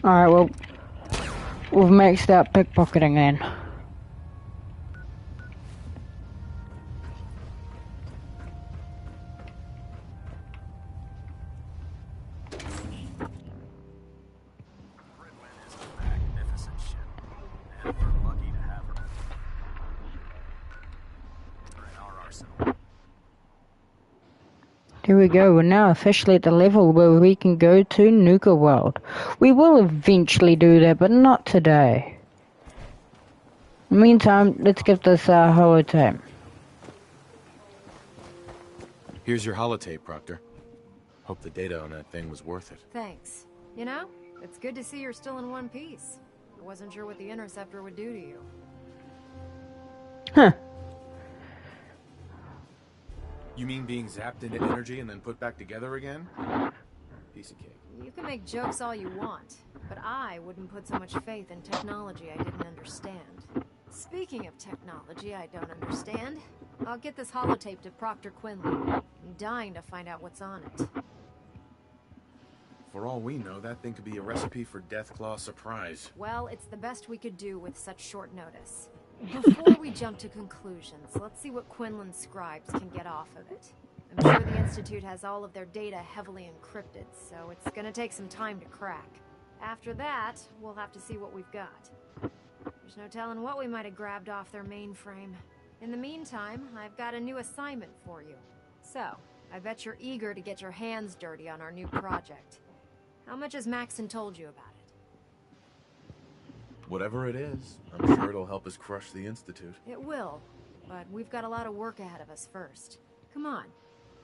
Alright, well, we've maxed out pickpocketing then. Here we go, we're now officially at the level where we can go to Nuka World. We will eventually do that, but not today. In the meantime, let's get this holotape. Here's your holotape, Proctor. Hope the data on that thing was worth it. Thanks. You know, it's good to see you're still in one piece. I wasn't sure what the interceptor would do to you. Huh. You mean being zapped into energy and then put back together again? Piece of cake. You can make jokes all you want, but I wouldn't put so much faith in technology I didn't understand. Speaking of technology I don't understand, I'll get this holotape to Proctor Quinlan. I'm dying to find out what's on it. For all we know, that thing could be a recipe for Deathclaw surprise. Well, it's the best we could do with such short notice. Before we jump to conclusions, let's see what Quinlan's scribes can get off of it. I'm sure the Institute has all of their data heavily encrypted, so it's gonna take some time to crack. After that, we'll have to see what we've got. There's no telling what we might have grabbed off their mainframe. In the meantime, I've got a new assignment for you. So, I bet you're eager to get your hands dirty on our new project. How much has Maxon told you about it? Whatever it is, I'm sure it'll help us crush the Institute. It will, but we've got a lot of work ahead of us first. Come on,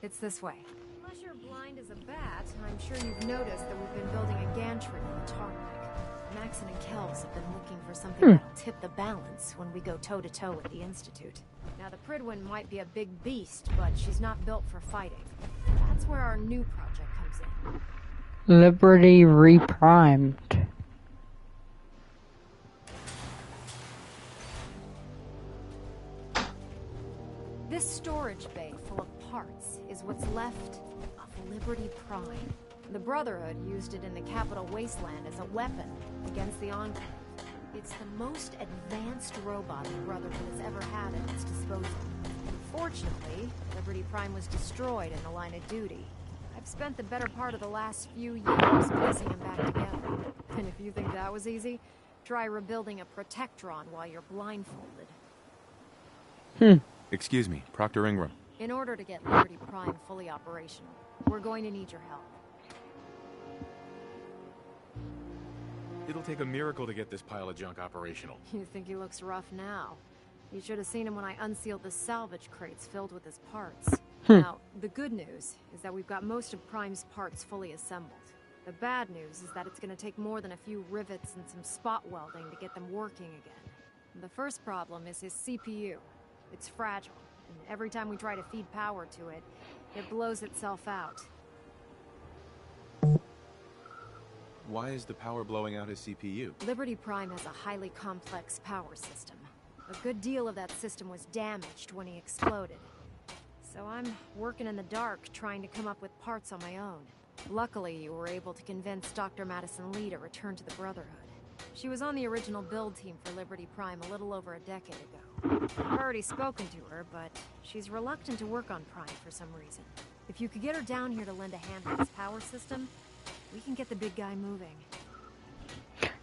it's this way. Unless you're blind as a bat, I'm sure you've noticed that we've been building a gantry on the tarmac. Maxon and Kells have been looking for something that'll tip the balance when we go toe-to-toe with the Institute. Now, the Pridwin might be a big beast, but she's not built for fighting. That's where our new project comes in. Liberty reprimed. This storage bay full of parts is what's left of Liberty Prime. The Brotherhood used it in the Capital Wasteland as a weapon against the Enclave. It's the most advanced robot the Brotherhood has ever had at its disposal. Unfortunately, Liberty Prime was destroyed in the line of duty. I've spent the better part of the last few years piecing them back together. And if you think that was easy, try rebuilding a Protectron while you're blindfolded. Excuse me, Proctor Ingram. In order to get Liberty Prime fully operational, we're going to need your help. It'll take a miracle to get this pile of junk operational. You think he looks rough now? You should have seen him when I unsealed the salvage crates filled with his parts. Now, the good news is that we've got most of Prime's parts fully assembled. The bad news is that it's going to take more than a few rivets and some spot welding to get them working again. The first problem is his CPU. It's fragile, and every time we try to feed power to it, it blows itself out. Why is the power blowing out his CPU? Liberty Prime has a highly complex power system. A good deal of that system was damaged when he exploded. So I'm working in the dark, trying to come up with parts on my own. Luckily, you were able to convince Dr. Madison Lee to return to the Brotherhood. She was on the original build team for Liberty Prime a little over a decade ago. I've already spoken to her, but she's reluctant to work on Prime for some reason. If you could get her down here to lend a hand with this power system, we can get the big guy moving.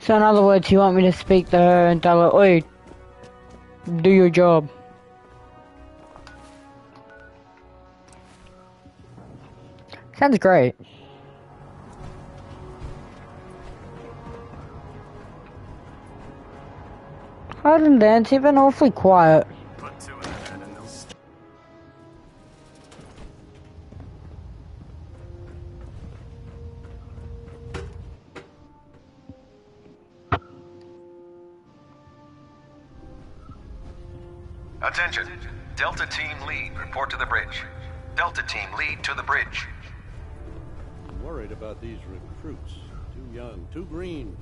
So in other words, you want me to speak to her and tell her, oi, do your job. Sounds great. Other than that, it's been awfully quiet. Put two in the head and they'll Attention. Delta Team Lead, report to the bridge. Delta Team Lead to the bridge. I'm worried about these recruits. Too young, too green.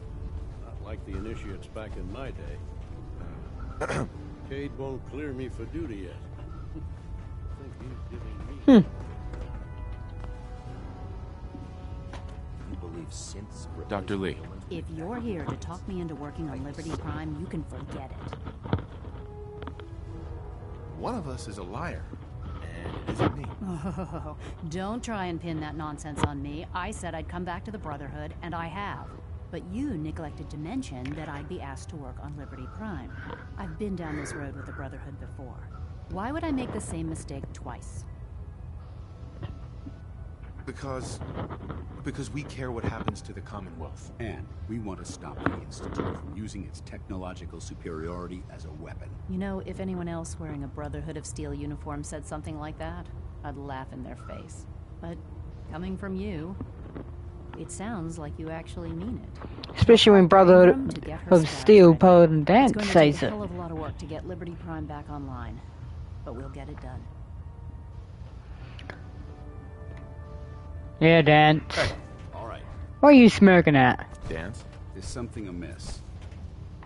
Not like the initiates back in my day. Cade won't clear me for duty yet. I think he's giving me... You believe synths... Dr. Lee. If you're here to talk me into working on Liberty Prime, you can forget it. One of us is a liar, and it isn't me. Oh, don't try and pin that nonsense on me. I said I'd come back to the Brotherhood, and I have. But you neglected to mention that I'd be asked to work on Liberty Prime. I've been down this road with the Brotherhood before. Why would I make the same mistake twice? Because we care what happens to the Commonwealth. And we want to stop the Institute from using its technological superiority as a weapon. You know, if anyone else wearing a Brotherhood of Steel uniform said something like that, I'd laugh in their face. But coming from you, it sounds like you actually mean it. Especially when Brotherhood of Steel Poet and Dance says it. It's going to take a hell of a lot of work to get Liberty Prime back online, but we'll get it done. Yeah, Dance. Hey, all right. What are you smirking at? Dance? There's something amiss.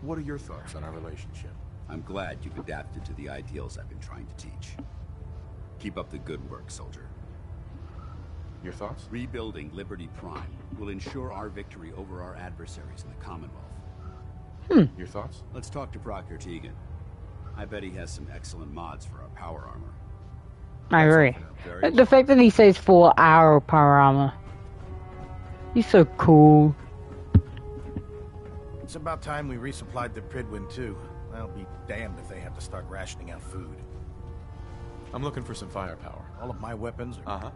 What are your thoughts on our relationship? I'm glad you've adapted to the ideals I've been trying to teach. Keep up the good work, soldier. Your thoughts? Rebuilding Liberty Prime will ensure our victory over our adversaries in the Commonwealth. Your thoughts? Let's talk to Proctor Tegan. I bet he has some excellent mods for our power armor. I agree. The fact that he says 4 hour power armor. He's so cool. It's about time we resupplied the Pridwin too. I'll be damned if they have to start rationing out food. I'm looking for some firepower. All of my weapons are... Uh-huh.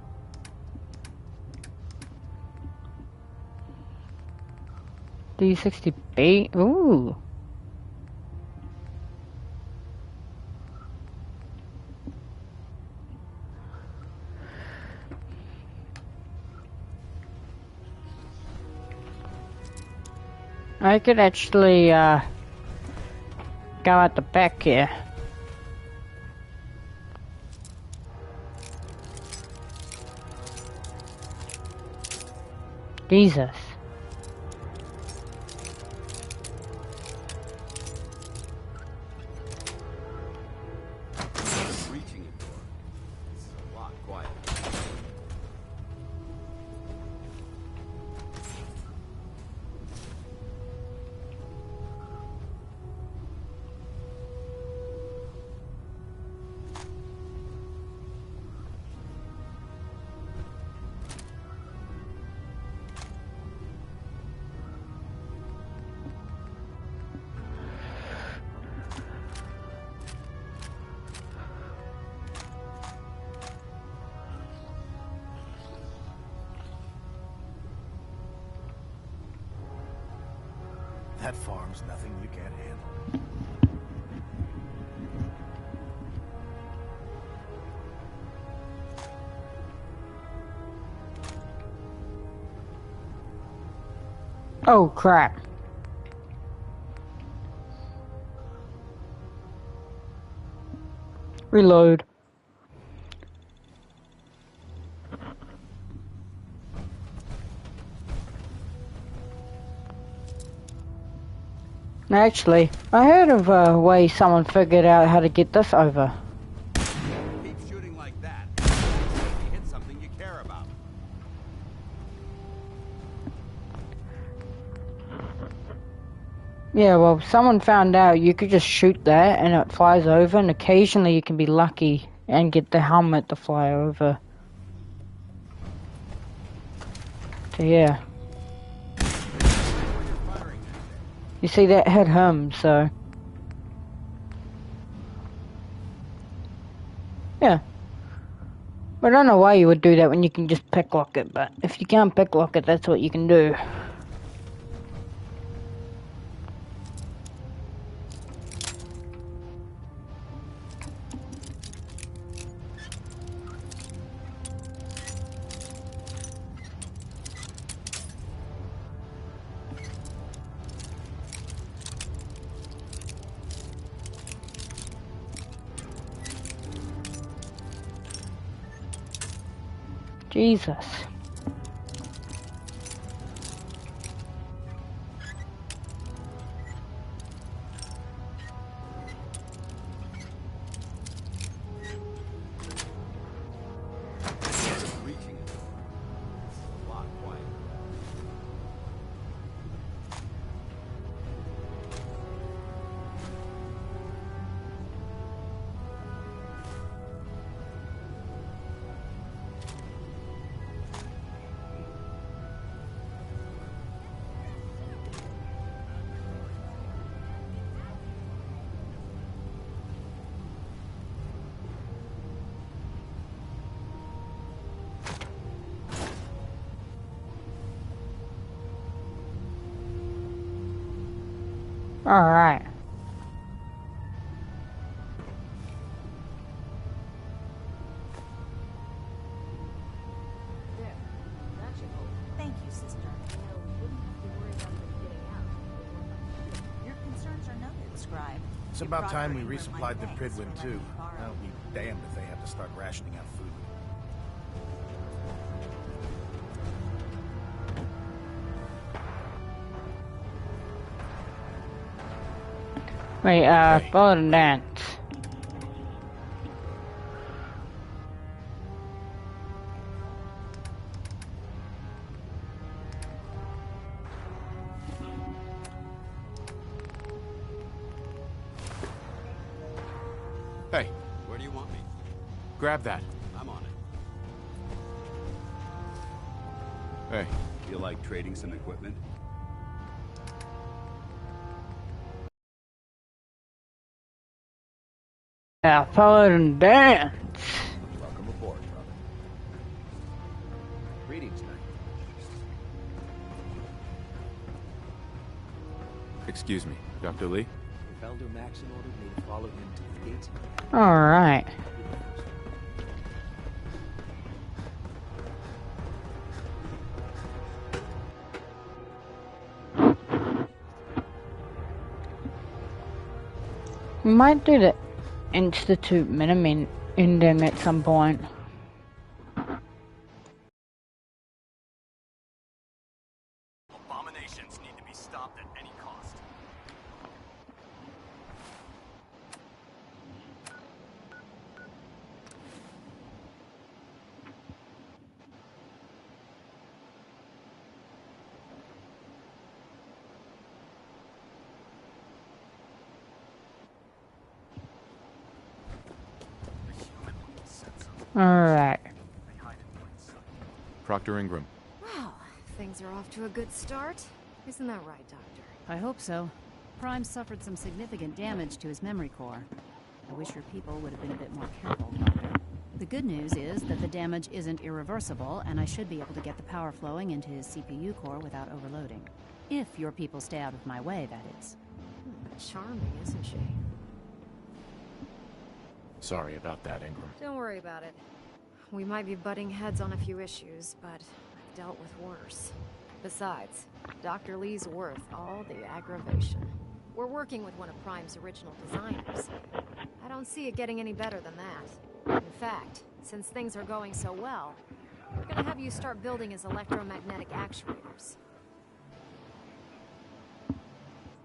D60 ooh. I could actually, go out the back here. Jesus. Reaching a door. It's a lot quieter. That farm's nothing you can't handle. Oh, crap. Reload. Actually, I heard of a way someone figured out how to get this over. Keep shooting like that. You hit something you care about. Yeah, well, someone found out you could just shoot that and it flies over, and occasionally you can be lucky and get the helmet to fly over. So yeah. You see, that hit him, so... Yeah. I don't know why you would do that when you can just picklock it, but if you can't picklock it, that's what you can do. Jesus. Reaching a door. It's a lot quieter. Alright. Thank you, sister. Your concerns are noted, Scribe. It's about time we resupplied the Pridwin too. I'll be damned if they have to start rationing out food. Wait, follow the dance. Hey, Where do you want me? grab that. I'm on it. Hey. Feel like trading some equipment? Yeah, follow the dance. Welcome aboard, brother. Greetings, Knight. Excuse me, Dr. Lee? Elder Maxon ordered me to follow him to the gates. Alright. We might do the Institute Minimin ending at some point. Abominations need to be stopped at any cost. Alright. Proctor Ingram. Well, things are off to a good start. Isn't that right, Doctor? I hope so. Prime suffered some significant damage to his memory core. I wish your people would have been a bit more careful, Doctor. The good news is that the damage isn't irreversible, and I should be able to get the power flowing into his CPU core without overloading. If your people stay out of my way, that is. Charming, isn't she? Sorry about that, Ingram. Don't worry about it. We might be butting heads on a few issues, but I've dealt with worse. Besides, Dr. Lee's worth all the aggravation. We're working with one of Prime's original designers. I don't see it getting any better than that. In fact, since things are going so well, we're gonna have you start building his electromagnetic actuators.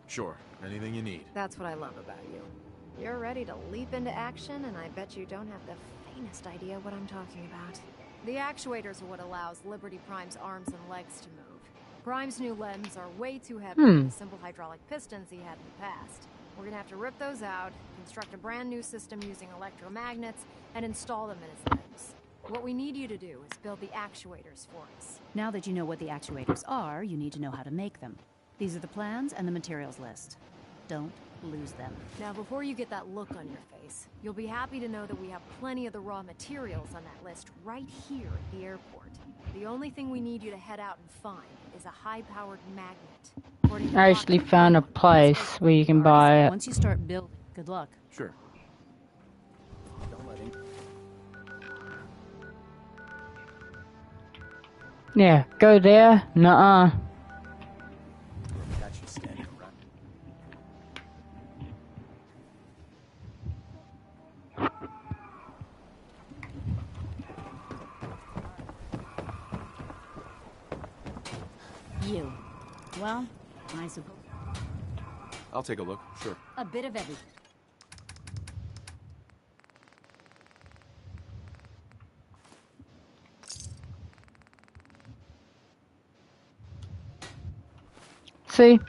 Sure, anything you need. That's what I love about you. You're ready to leap into action, and I bet you don't have the faintest idea what I'm talking about. The actuators are what allows Liberty Prime's arms and legs to move. Prime's new limbs are way too heavy for the simple hydraulic pistons he had in the past. We're gonna have to rip those out, construct a brand new system using electromagnets, and install them in his limbs. What we need you to do is build the actuators for us. Now that you know what the actuators are, you need to know how to make them. These are the plans and the materials list. Don't lose them. Now, before you get that look on your face, you'll be happy to know that we have plenty of the raw materials on that list right here at the airport. The only thing we need you to head out and find is a high-powered magnet. I actually found a place where you can buy it. Once you start building, good luck. Sure. Don't let him. Yeah, go there. Nuh-uh. Got you standing around. You. Well, I suppose. I'll take a look, sure. A bit of everything. See?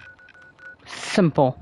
Simple.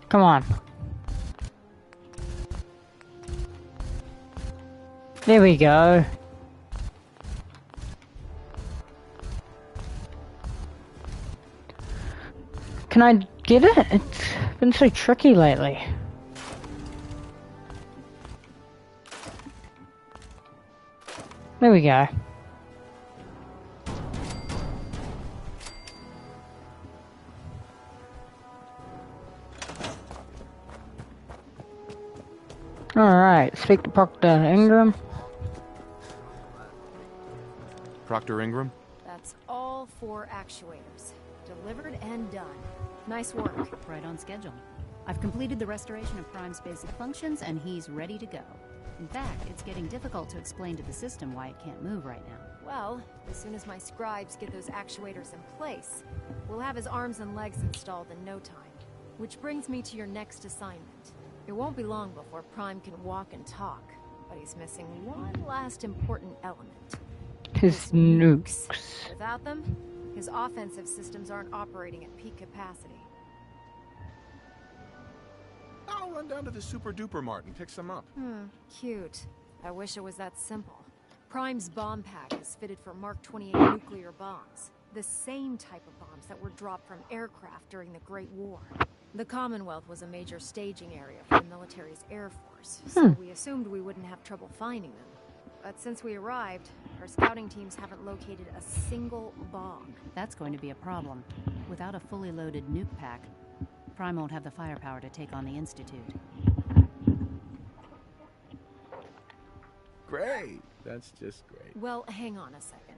Come on. There we go. Can I get it? It's been so tricky lately. There we go. Alright, speak to Proctor Ingram. Proctor Ingram? That's all 4 actuators. Delivered and done. Nice work. Right on schedule. I've completed the restoration of Prime's basic functions, and he's ready to go. In fact, it's getting difficult to explain to the system why it can't move right now. Well, as soon as my scribes get those actuators in place, we'll have his arms and legs installed in no time. Which brings me to your next assignment. It won't be long before Prime can walk and talk, but he's missing one last important element. His nukes. Without them, his offensive systems aren't operating at peak capacity. I'll run down to the Super Duper Mart and pick some up. Cute. I wish it was that simple. Prime's bomb pack is fitted for Mark 28 nuclear bombs. The same type of bombs that were dropped from aircraft during the Great War. The Commonwealth was a major staging area for the military's Air Force, so we assumed we wouldn't have trouble finding them. But since we arrived, our scouting teams haven't located a single bomb. That's going to be a problem. Without a fully loaded nuke pack, Prime won't have the firepower to take on the Institute. Great. That's just great. Well, hang on a second.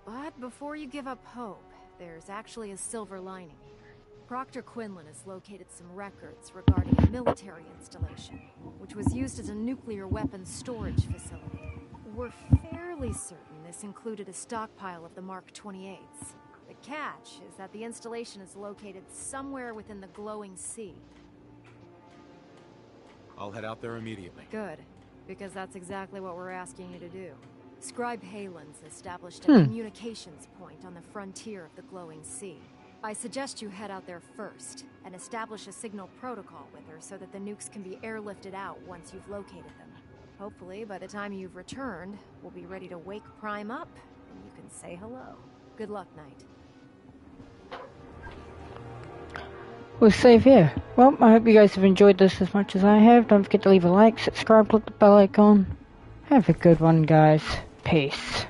But before you give up hope, there's actually a silver lining here. Proctor Quinlan has located some records regarding a military installation, which was used as a nuclear weapons storage facility. We're fairly certain this included a stockpile of the Mark 28s. The catch is that the installation is located somewhere within the glowing sea. I'll head out there immediately. Good, because that's exactly what we're asking you to do. Scribe Halen's established a communications point on the frontier of the glowing sea. I suggest you head out there first, and establish a signal protocol with her so that the nukes can be airlifted out once you've located them. Hopefully, by the time you've returned, we'll be ready to wake Prime up, and you can say hello. Good luck, Knight. We'll save here. Well, I hope you guys have enjoyed this as much as I have. Don't forget to leave a like, subscribe, click the bell icon. Have a good one, guys. Peace.